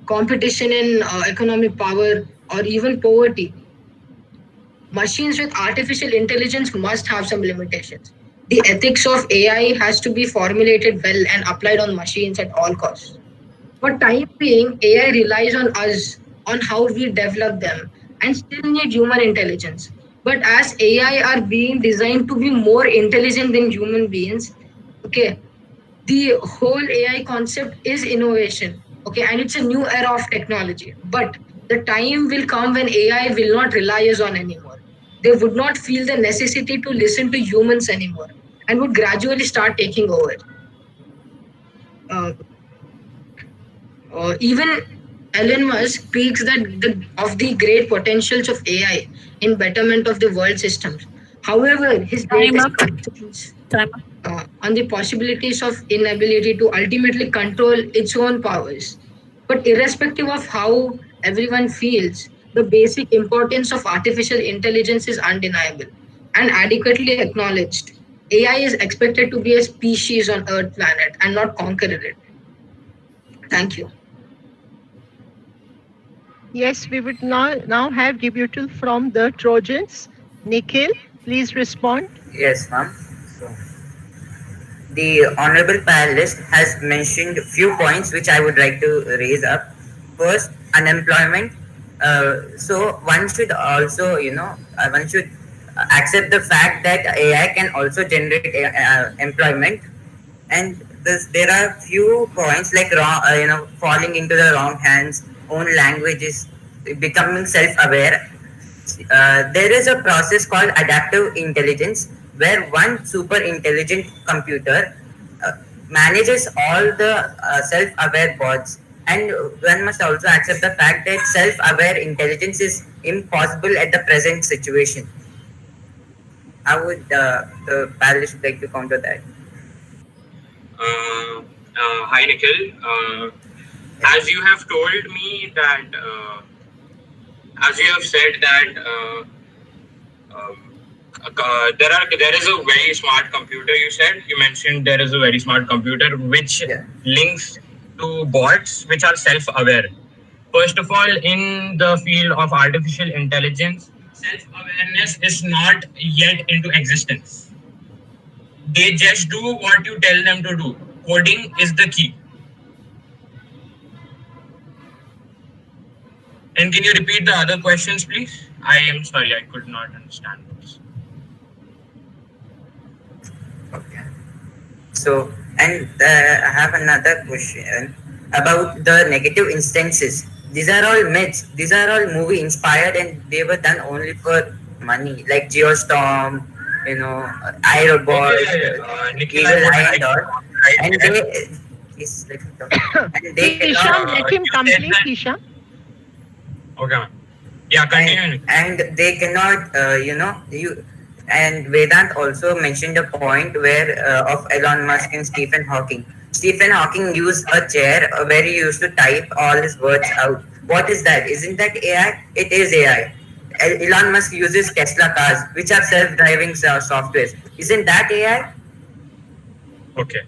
competition in economic power, or even poverty. Machines with artificial intelligence must have some limitations. The ethics of AI has to be formulated well and applied on machines at all costs. For time being, AI relies on us on how we develop them and still need human intelligence. But as AI are being designed to be more intelligent than human beings, okay, the whole AI concept is innovation, okay, and it's a new era of technology. But the time will come when AI will not rely us on anymore. They would not feel the necessity to listen to humans anymore and would gradually start taking over. Uh, Even Elon Musk speaks of the great potentials of AI in betterment of the world systems. However, his greatest concerns on the possibilities of inability to ultimately control its own powers. But irrespective of how everyone feels, the basic importance of artificial intelligence is undeniable and adequately acknowledged. AI is expected to be a species on Earth planet and not conquer it. Thank you. Yes, we would now have rebuttal from the Trojans. Nikhil, please respond. Yes, ma'am. So, the honorable panelist has mentioned a few points which I would like to raise up. First, unemployment. So one should also, one should accept the fact that AI can also generate employment, and there are few points like wrong, falling into the wrong hands, own languages, becoming self-aware. There is a process called adaptive intelligence where one super intelligent computer manages all the self-aware bots, and one must also accept the fact that self-aware intelligence is impossible at the present situation. How would the panelists would like to counter that? Hi, Nikhil. As you have told me that, as you have said that there is a very smart computer. You mentioned there is a very smart computer which links to bots which are self-aware. First of all, in the field of artificial intelligence, self-awareness is not yet into existence. They just do what you tell them to do. Coding is the key. And can you repeat the other questions, please? I am sorry, I could not understand this. Okay. So, and I have another question about the negative instances. These are all myths. These are all movie inspired, and they were done only for money, like Geostorm, iRobot, Evil Eye, and all. And they, Hisham, let him complete, Hisham. Okay, ma'am. Yeah, continue. And they cannot, and Vedant also mentioned a point where of Elon Musk and Stephen Hawking. Stephen Hawking used a chair where he used to type all his words out. What is that? Isn't that AI? It is AI. Elon Musk uses Tesla cars, which are self-driving softwares. Isn't that AI? Okay.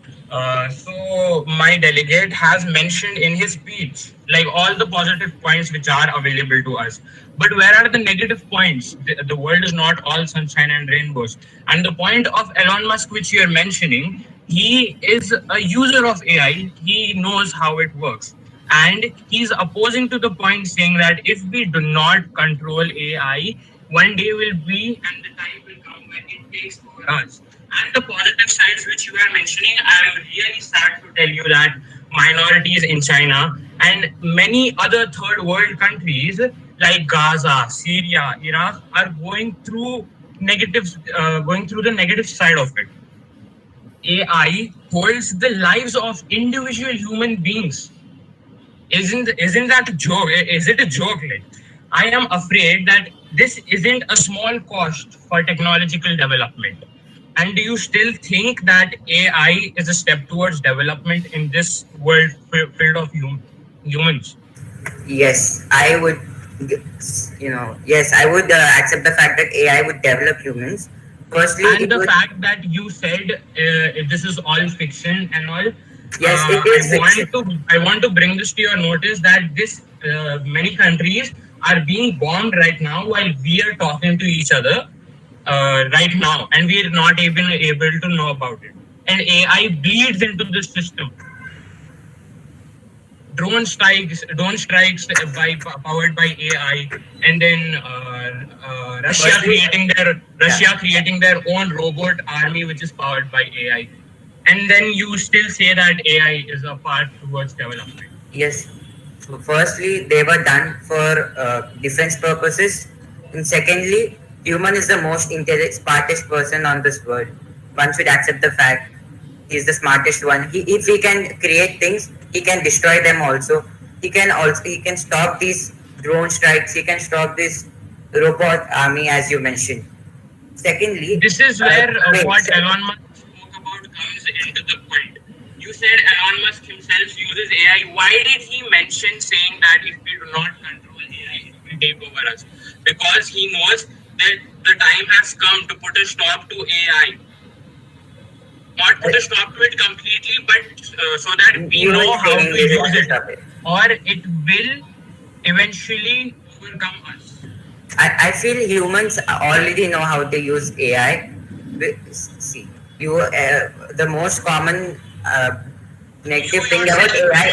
So my delegate has mentioned in his speech like all the positive points which are available to us. But where are the negative points? The world is not all sunshine and rainbows. And the point of Elon Musk, which you are mentioning, he is a user of AI. He knows how it works. And he's opposing to the point saying that if we do not control AI, one day will be and the time will come when it takes over us. And the positive sides which you are mentioning, I am really sad to tell you that minorities in China and many other third world countries like Gaza, Syria, Iraq are going through the negative side of it. AI holds the lives of individual human beings. Isn't that a joke? Is it a joke? Like, I am afraid that this isn't a small cost for technological development. And do you still think that AI is a step towards development in this world filled of humans. Yes, I would. Yes, I would accept the fact that AI would develop humans. Firstly, And it the would. fact that you said this is all fiction and all. Yes, it is fiction. I want to bring this to your notice that this many countries are being bombed right now while we are talking to each other right now, and we are not even able to know about it. And AI bleeds into the system. Drone strikes powered by AI, and then Russia creating their own robot army which is powered by AI, and then you still say that AI is a part towards development. Yes. So firstly, they were done for defense purposes, and secondly, human is the most smartest person on this world. One should accept the fact he's the smartest one. If he can create things, he can destroy them also. He can stop these drone strikes. He can stop this robot army, as you mentioned. Secondly, this is where what Elon Musk spoke about comes into the point. You said Elon Musk himself uses AI. Why did he mention saying that if we do not control AI, it will take over us? Because he knows that the time has come to put a stop to AI. Not put a stop to it completely, but so that we know how to use it, or it will eventually overcome us. I feel humans already know how to use AI. See, the most common negative thing about AI.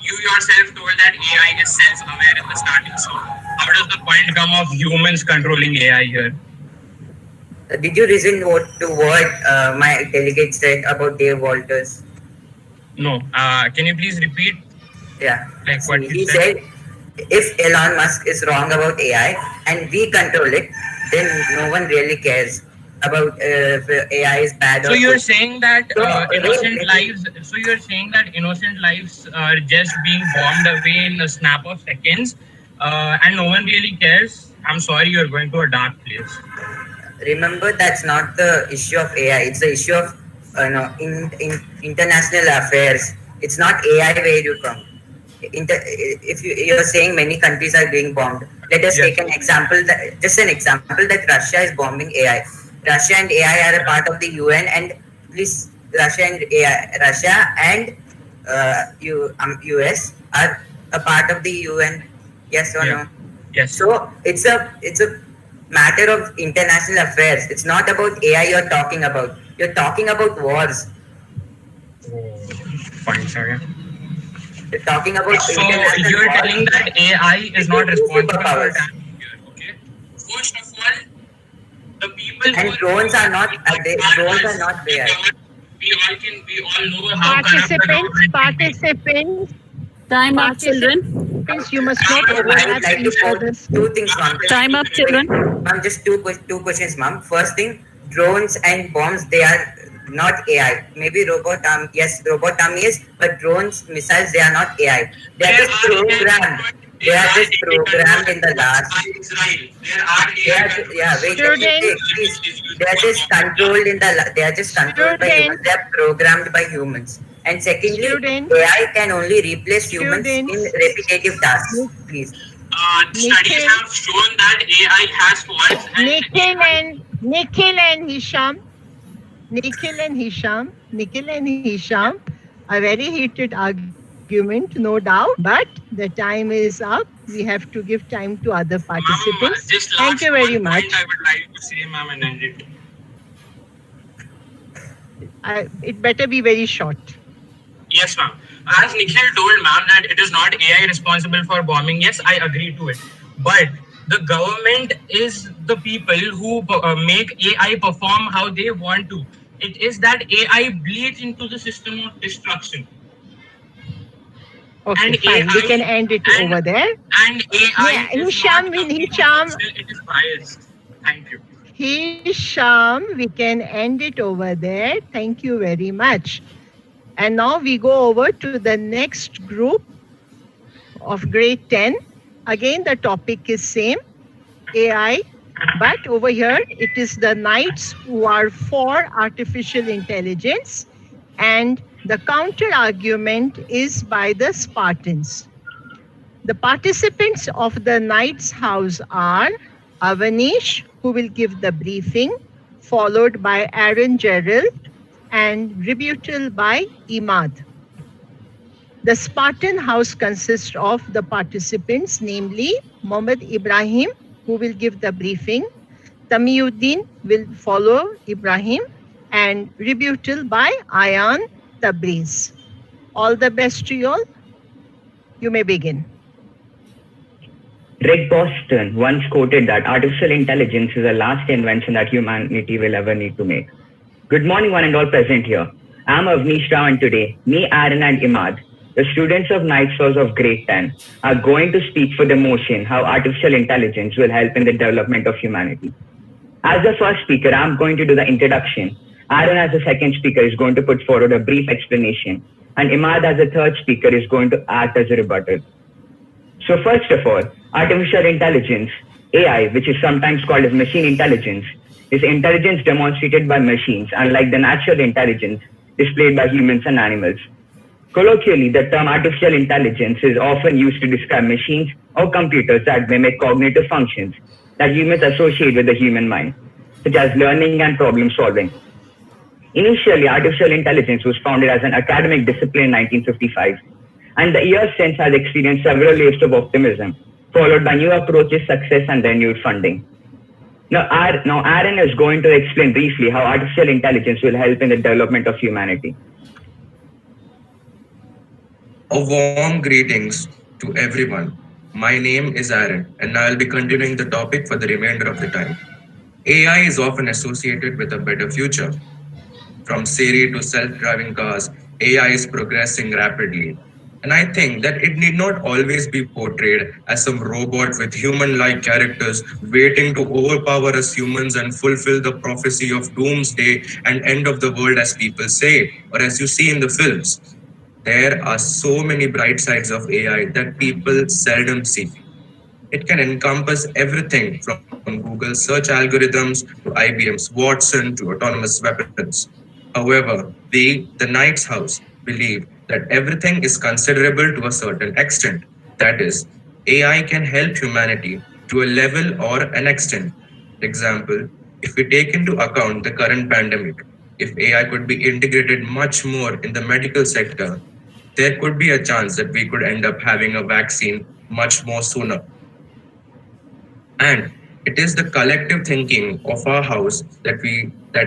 You yourself told that AI is self-aware in the starting. So, how does the point come of humans controlling AI here? Did you listen to what my delegate said about Dave Walters? No. Can you please repeat? Yeah. Like what he said, if Elon Musk is wrong about AI and we control it, then no one really cares about if AI is bad. So or you're good. saying that innocent lives. So you're saying that innocent lives are just being bombed away in a snap of seconds, and no one really cares. I'm sorry, you're going to a dark place. Remember, that's not the issue of AI. It's the issue of international affairs. It's not AI where you come. If you're saying many countries are being bombed, let us take an example. Just an example that Russia is bombing AI. Russia and AI are a part of the UN, and please, Russia and US are a part of the UN. Yes or no? Yes. So it's a matter of international affairs. It's not about AI you're talking about. You're talking about wars. Fine, sorry. You're talking about so you're wars. telling that AI is not responsible for damage here, okay? First of all, the people and drones are not AI. We all know how Participants. Time up, children. You must not overlap each other's. Two things, ma'am. Time up, children. Ma'am, just two questions, ma'am. First thing, drones and bombs, they are not AI. Maybe robot arm, yes, robot arm is, but drones, missiles, they are not AI. They are just programmed. They are just programmed in the last. Please. They are just controlled They are just controlled by humans. They are programmed by humans. And secondly, AI can only replace humans in repetitive tasks. Please. Studies have shown that AI has faults. Nikhil and Hisham, a very heated argument, no doubt, but the time is up. We have to give time to other participants. Thank you very much. I would like to say, ma'am, and end it. It better be very short. Yes, ma'am. As Nikhil told, ma'am, that it is not AI responsible for bombing. Yes, I agree to it. But the government is the people who make AI perform how they want to. It is that AI bleeds into the system of destruction. Okay, and fine. AI, we can end it over there. And AI Hisham, it is biased. Thank you. Hisham, we can end it over there. Thank you very much. And now we go over to the next group of grade 10. Again, the topic is same, AI. But over here, it is the knights who are for artificial intelligence. And The counter argument is by the Spartans. The participants of the Knights House are Avanish, who will give the briefing, followed by Aaron Gerald, and rebuttal by Imad. The Spartan House consists of the participants, namely Mohammad Ibrahim, who will give the briefing, Tamiuddin will follow Ibrahim, and rebuttal by Ayan Tabriz. All the best to you all. You may begin. Rick Boston once quoted that artificial intelligence is the last invention that humanity will ever need to make. Good morning, one and all present here. I'm Avnish Rao, and today, me, Aaron, and Imad, the students of Knights House of Grade 10, are going to speak for the motion how artificial intelligence will help in the development of humanity. As the first speaker, I'm going to do the introduction. Aaron, as the second speaker, is going to put forward a brief explanation, and Imad, as the third speaker, is going to act as a rebuttal. So first of all, artificial intelligence, AI, which is sometimes called as machine intelligence, is intelligence demonstrated by machines, unlike the natural intelligence displayed by humans and animals. Colloquially, the term artificial intelligence is often used to describe machines or computers that mimic cognitive functions that humans associate with the human mind, such as learning and problem solving. Initially, artificial intelligence was founded as an academic discipline in 1955, and the years since has experienced several waves of optimism, followed by new approaches, success, and renewed funding. Now Aaron is going to explain briefly how artificial intelligence will help in the development of humanity. A warm greetings to everyone. My name is Aaron, and I'll be continuing the topic for the remainder of the time. AI is often associated with a better future. From Siri to self-driving cars, AI is progressing rapidly. And I think that it need not always be portrayed as some robot with human-like characters waiting to overpower us humans and fulfill the prophecy of doomsday and end of the world as people say, or as you see in the films. There are so many bright sides of AI that people seldom see. It can encompass everything from Google search algorithms to IBM's Watson to autonomous weapons. However, we, the Knights House, believe that everything is considerable to a certain extent. That is, AI can help humanity to a level or an extent. Example, if we take into account the current pandemic, if AI could be integrated much more in the medical sector, there could be a chance that we could end up having a vaccine much more sooner. And it is the collective thinking of our house that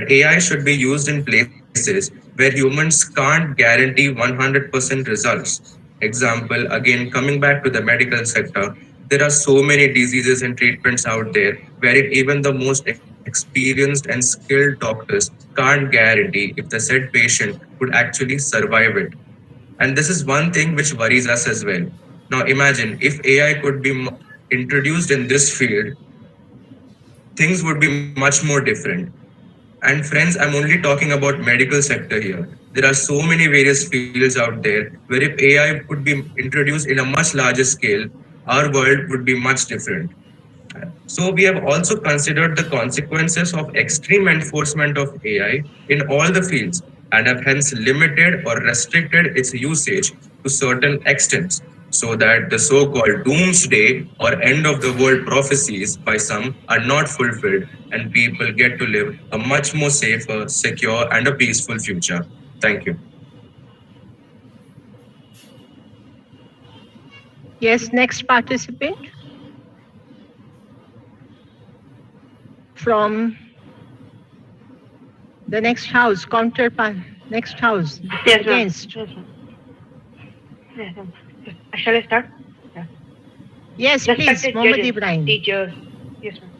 AI should be used in places where humans can't guarantee 100% results. Example, again, coming back to the medical sector, there are so many diseases and treatments out there where even the most experienced and skilled doctors can't guarantee if the said patient could actually survive it. And this is one thing which worries us as well. Now imagine if AI could be introduced in this field, things would be much more different. And friends, I'm only talking about medical sector here. There are so many various fields out there where if AI could be introduced in a much larger scale, our world would be much different. So we have also considered the consequences of extreme enforcement of AI in all the fields and have hence limited or restricted its usage to certain extents, so that the so-called doomsday or end of the world prophecies by some are not fulfilled and people get to live a much more safer, secure, and a peaceful future. Thank you. Yes, next participant. From the next house, next house. Yes, Against. ma'am. Yes, ma'am. Shall I start? Yeah. Yes, please, Respected Mohammad judges, Ibrahim. teachers. Yes, ma'am.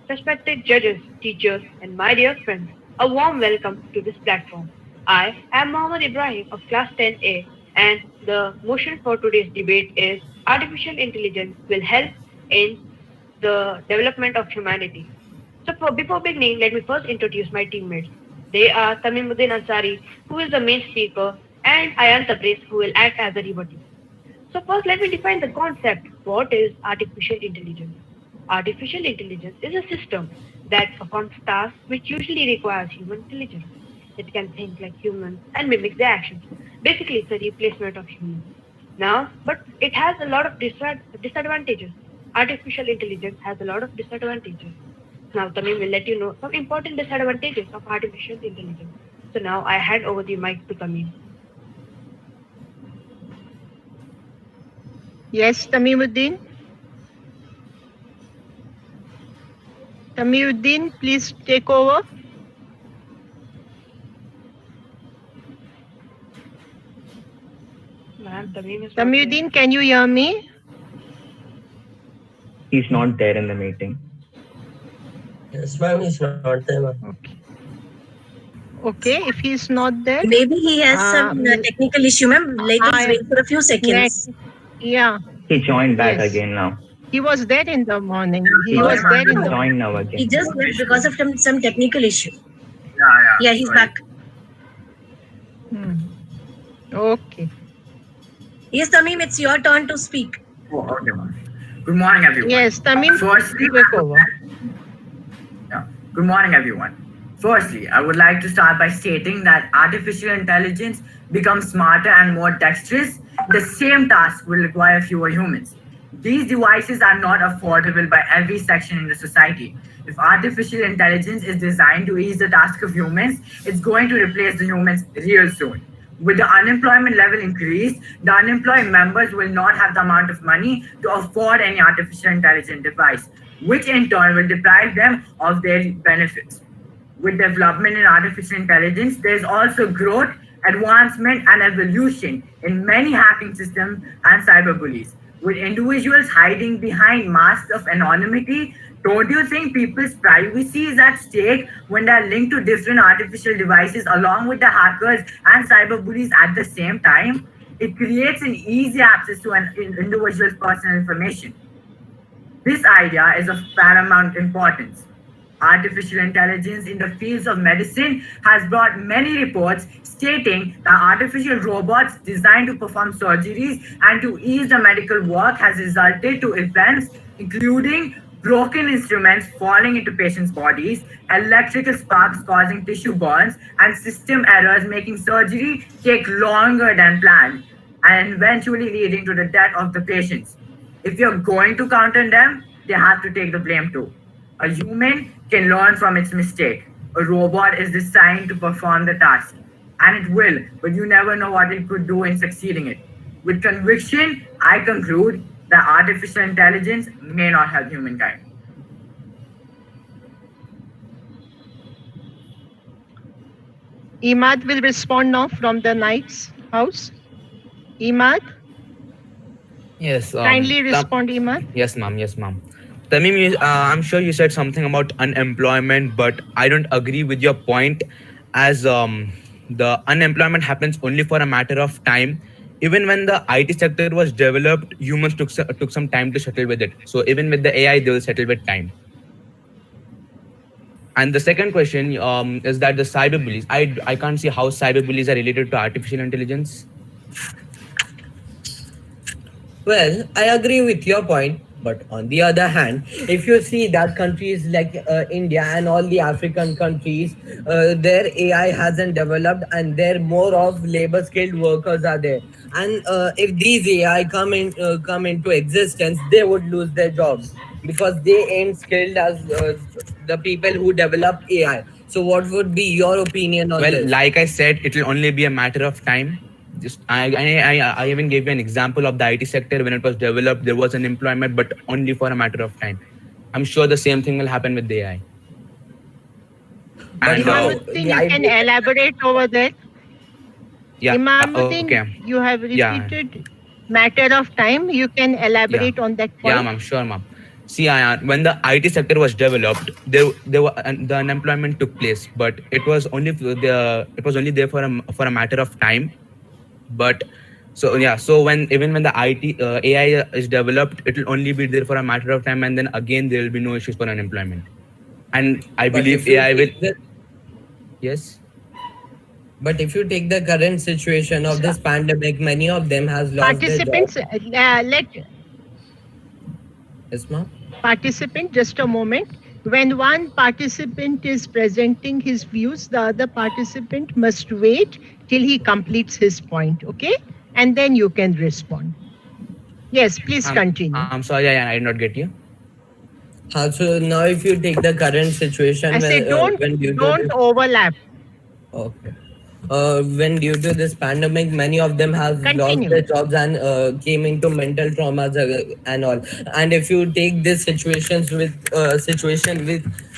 Respected judges, teachers, and my dear friends, a warm welcome to this platform. I am Mohammad Ibrahim of Class 10A, and the motion for today's debate is artificial intelligence will help in the development of humanity. So before beginning, let me first introduce my teammates. They are Tamimuddin Ansari, who is the main speaker, and Ayan Tabriz, who will act as a rebuttal. So first, let me define the concept. What is artificial intelligence? Artificial intelligence is a system that performs tasks which usually requires human intelligence. It can think like humans and mimic their actions. Basically, it's a replacement of human. Now, but it has a lot of disadvantages. Artificial intelligence has a lot of disadvantages. Now, Tamim will let you know some important disadvantages of artificial intelligence. So now I hand over the mic to Tamim. Yes, Tamimuddin. Tamimuddin, please take over. Ma'am, Tamimuddin, can you hear me? He's not there in the meeting. Yes, ma'am, he's not there, ma'am. Okay, if he's not there. Maybe he has some technical issue, ma'am. Let us wait for a few seconds. Yeah. He joined back Yes. again now. He was there in the morning. He was there in the Join now again. He just left because of some technical issue. Yeah. Yeah, he's back. Okay. Yes, Tamim, it's your turn to speak. Oh, okay, ma'am. Good morning, everyone. Yes, Tamim, Firstly, take over. Good morning, everyone. Firstly, I would like to start by stating that artificial intelligence becomes smarter and more dexterous. The same task will require fewer humans. These devices are not affordable by every section in the society. If artificial intelligence is designed to ease the task of humans, it's going to replace the humans real soon. With the unemployment level increased, the unemployed members will not have the amount of money to afford any artificial intelligence device, which in turn will deprive them of their benefits. With development in artificial intelligence, there is also growth, advancement, and evolution in many hacking systems and cyberbullies. With individuals hiding behind masks of anonymity, don't you think people's privacy is at stake when they're linked to different artificial devices along with the hackers and cyberbullies at the same time? It creates an easy access to an individual's personal information. This idea is of paramount importance. Artificial intelligence in the fields of medicine has brought many reports stating that artificial robots designed to perform surgeries and to ease the medical work has resulted to events including broken instruments falling into patients' bodies, electrical sparks causing tissue burns, and system errors making surgery take longer than planned and eventually leading to the death of the patients. If you're going to counter them, they have to take the blame too. A human can learn from its mistake. A robot is designed to perform the task, and it will, but you never know what it could do in succeeding it. With conviction, I conclude that artificial intelligence may not help humankind. Imad will respond now from the Knight's house. Imad, Yes. kindly respond, Imad. Yes, ma'am. Yes, ma'am. Tamim, I'm sure you said something about unemployment, but I don't agree with your point, as the unemployment happens only for a matter of time. Even when the IT sector was developed, humans took some time to settle with it. So even with the AI, they will settle with time. And the second question is that the cyberbullies. I can't see how cyberbullies are related to artificial intelligence. Well, I agree with your point, but on the other hand, if you see that countries like India and all the African countries, their AI hasn't developed and they're more of labor skilled workers are there. And if these AI come into existence, they would lose their jobs because they ain't skilled as the people who develop AI. So what would be your opinion on Well, this? like I said, it will only be a matter of time. Just I even gave you an example of the IT sector. When it was developed, there was unemployment, but only for a matter of time. I'm sure the same thing will happen with the AI. And Imamuddin, you can elaborate over that. yeah, Imamuddin, okay. you have Yeah. repeated matter of time. You can elaborate on that point. Yeah, ma'am. Sure, ma'am. See, when the IT sector was developed, the unemployment took place, but it was only there for a matter of time. But so when the AI is developed, it will only be there for a matter of time, and then again there will be no issues for unemployment. And I But believe if you AI will. take the- Yes. But if you take the current situation of this pandemic, many of them has lost their Participants, jobs. let Yes, ma'am. participant, just a moment. When one participant is presenting his views, the other participant must wait till he completes his point, okay? And then you can respond. Yes, please continue. I'm sorry, I did not get you. So now if you take the current situation, I say don't overlap. Okay. When due to this pandemic, many of them have lost their jobs and came into mental traumas and all. And if you take this situation with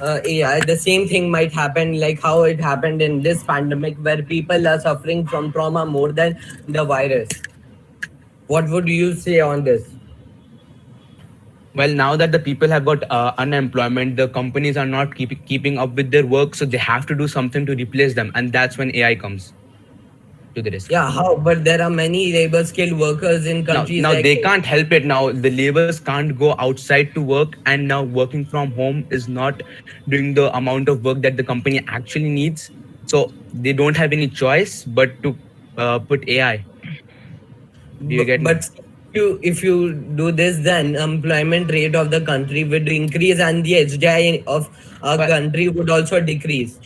AI, the same thing might happen like how it happened in this pandemic, where people are suffering from trauma more than the virus. What would you say on this? Well, now that the people have got unemployment, the companies are not keeping up with their work, so they have to do something to replace them, and that's when AI comes to the rescue. Yeah, how? But there are many labor skilled workers in countries. Now like they can't help it. Now the laborers can't go outside to work, and now working from home is not doing the amount of work that the company actually needs. So they don't have any choice but to put AI. Do you get me? But if you do this, then employment rate of the country would increase and the HDI of our country would also decrease.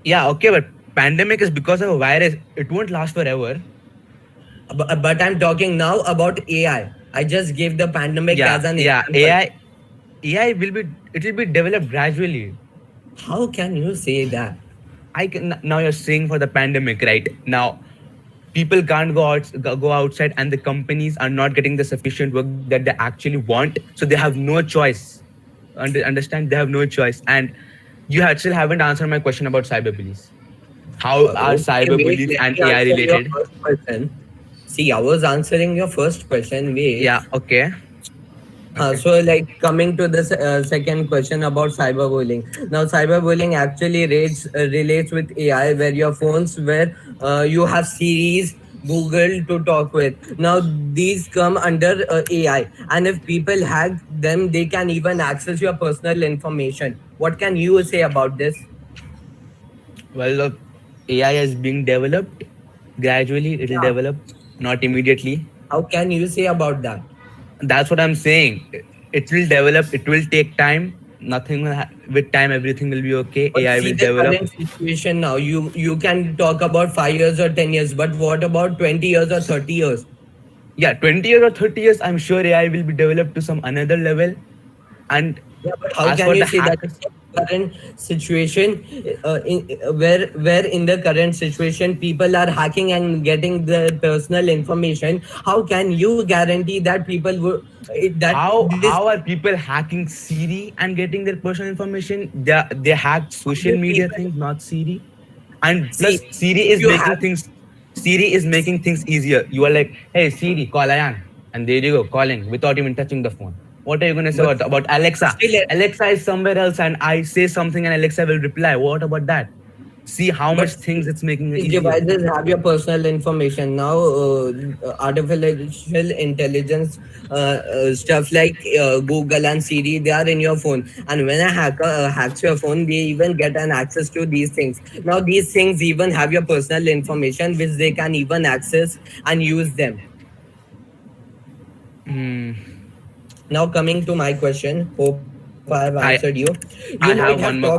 Yeah, okay, but pandemic is because of a virus. It won't last forever. But I'm talking now about AI. I just gave the pandemic as an example. AI will be developed gradually. How can you say that? Now you're saying for the pandemic, right? Now people can't go outside, and the companies are not getting the sufficient work that they actually want, so they have no choice. Understand? They have no choice. And you still haven't answered my question about cyberbullies. How are cyberbullies and AI related? See, I was answering your first question. Wait. Yeah, okay. So like coming to the second question about cyberbullying. Now cyberbullying actually relates with AI, where your phones where you have Series, Google to talk with. Now these come under AI, and if people hack them, they can even access your personal information. What can you say about this? Well, AI is being developed gradually. It will develop, not immediately. How can you say about that? That's what I'm saying. It will develop. It will take time. Nothing with time. Everything will be okay. But AI will develop. Current situation now. You can talk about 5 years or 10 years, but what about 20 years or 30 years? Yeah, 20 years or 30 years. I'm sure AI will be developed to some another level. And but how can you say that current situation where in the current situation people are hacking and getting the personal information? How can you guarantee that people will how are people hacking Siri and getting their personal information? They hacked social media things, not Siri. And plus Siri is making things easier. You are like, hey Siri, call Ayan, and there you go, calling without even touching the phone. What are you going to say about Alexa? Alexa is somewhere else, and I say something and Alexa will reply. What about that? See how much things it's making it easier. Devices have your personal information. Now artificial intelligence stuff like Google and Siri, they are in your phone, and when a hacker hacks your phone, they even get an access to these things. Now these things even have your personal information, which they can even access and use them. Now coming to my question, hope I have answered you. I have one more.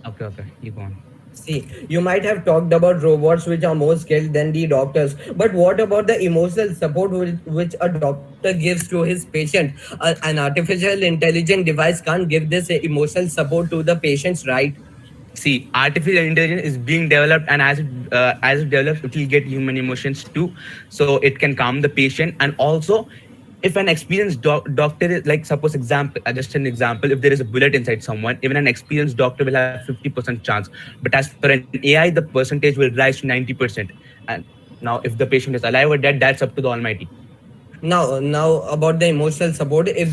Okay, you go on. See, you might have talked about robots which are more skilled than the doctors, but what about the emotional support which a doctor gives to his patient? An artificial intelligent device can't give this emotional support to the patients, right? See, artificial intelligence is being developed, and as it develops, it will get human emotions too, so it can calm the patient. And also, if an experienced doctor is like, suppose just an example, if there is a bullet inside someone, even an experienced doctor will have 50% chance. But as for an AI, the percentage will rise to 90%. And now, if the patient is alive or dead, that's up to the Almighty. Now about the emotional support. If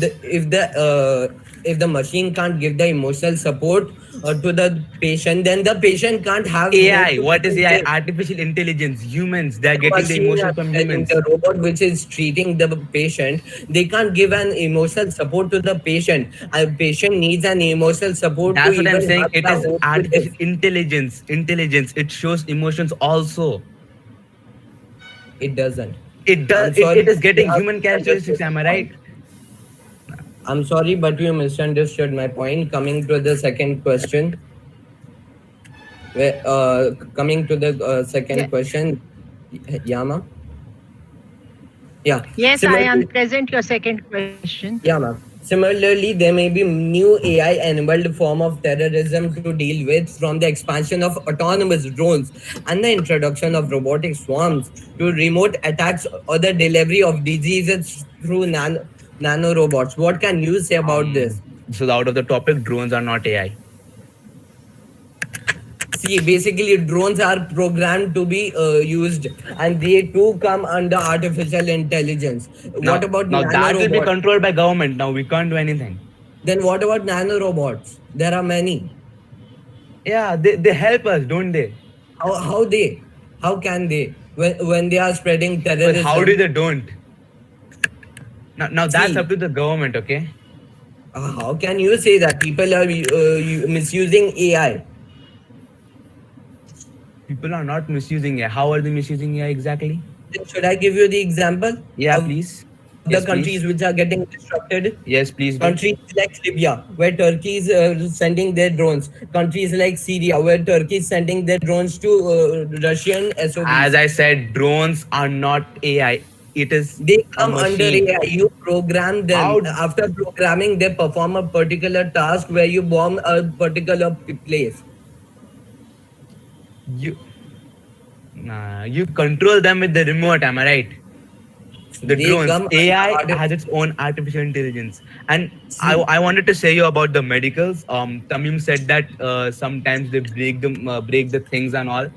the machine can't give the emotional support to the patient, then the patient can't have AI. What is AI? Artificial intelligence. Humans, they're getting the emotion from humans. The robot which is treating the patient, they can't give an emotional support to the patient. A patient needs an emotional support. That's what I'm saying. It is artificial intelligence. It shows emotions also. It doesn't. It does. It is getting human characteristics. Am I right? I'm sorry, but you misunderstood my point. Coming to the second question, question, Yama. Yeah. Yes, I Similarly, present your second question. yeah, ma'am. Similarly, there may be new AI-enabled form of terrorism to deal with, from the expansion of autonomous drones and the introduction of robotic swarms to remote attacks or the delivery of diseases through nanorobots. What can you say about this? So out of the topic, drones are not AI. See, basically, drones are programmed to be used, and they too come under artificial intelligence. What about now that will be nanorobots? controlled by government. Now we can't do anything. Then what about nanorobots? There are many. Yeah, they help us, don't they? How can they when they are spreading terrorism? But how do they don't? Now that's up to the government, okay? How can you say that people are misusing AI? People are not misusing AI. How are they misusing AI exactly? Should I give you the example? Yeah, please. The Yes, countries please. which are getting disrupted. Yes, please. do. Countries like Libya, where Turkey is sending their drones. Countries like Syria, where Turkey is sending their drones to Russian SOBs. As I said, drones are not AI. It is They a come under machine. AI. You program them. After programming, they perform a particular task where you bomb a particular place. You control them with the remote, am I right? The They drones, come AI has its own artificial intelligence. And I wanted to say you about the medicals. Tamim said that sometimes they break the things and all.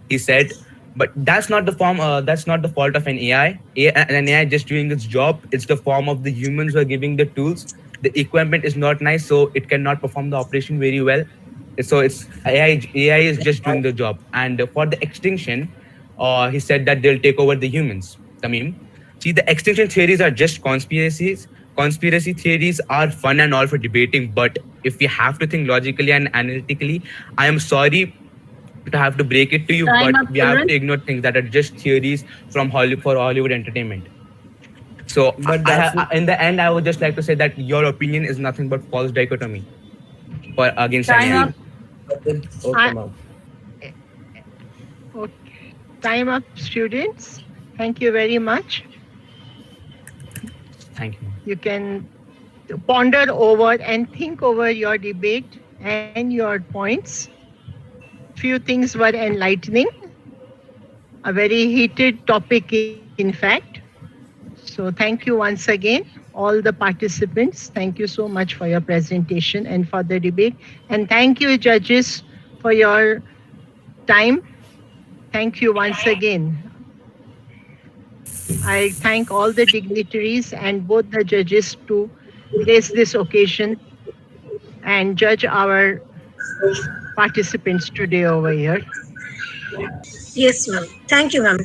He said, but that's not the that's not the fault of an AI. An AI just doing its job. It's the form of the humans who are giving the tools. The equipment is not nice, so it cannot perform the operation very well. So it's AI is just doing the job. And for the extinction, he said that they'll take over the humans. Tamim, see, the extinction theories are just conspiracies. Conspiracy theories are fun and all for debating, but if we have to think logically and analytically, I am sorry to have to break it to you, Time but up, we have children. to ignore things that are just theories from Hollywood entertainment. So, in the end, I would just like to say that your opinion is nothing but false dichotomy for against an AI. Okay. Time up, students. Thank you very much. Thank you. You can ponder over and think over your debate and your points. Few things were enlightening. A very heated topic, in fact. So thank you once again, all the participants. Thank you so much for your presentation and for the debate. And thank you, judges, for your time. Thank you once again. I thank all the dignitaries and both the judges to grace this occasion and judge our participants today over here. Yes, ma'am. Thank you, ma'am.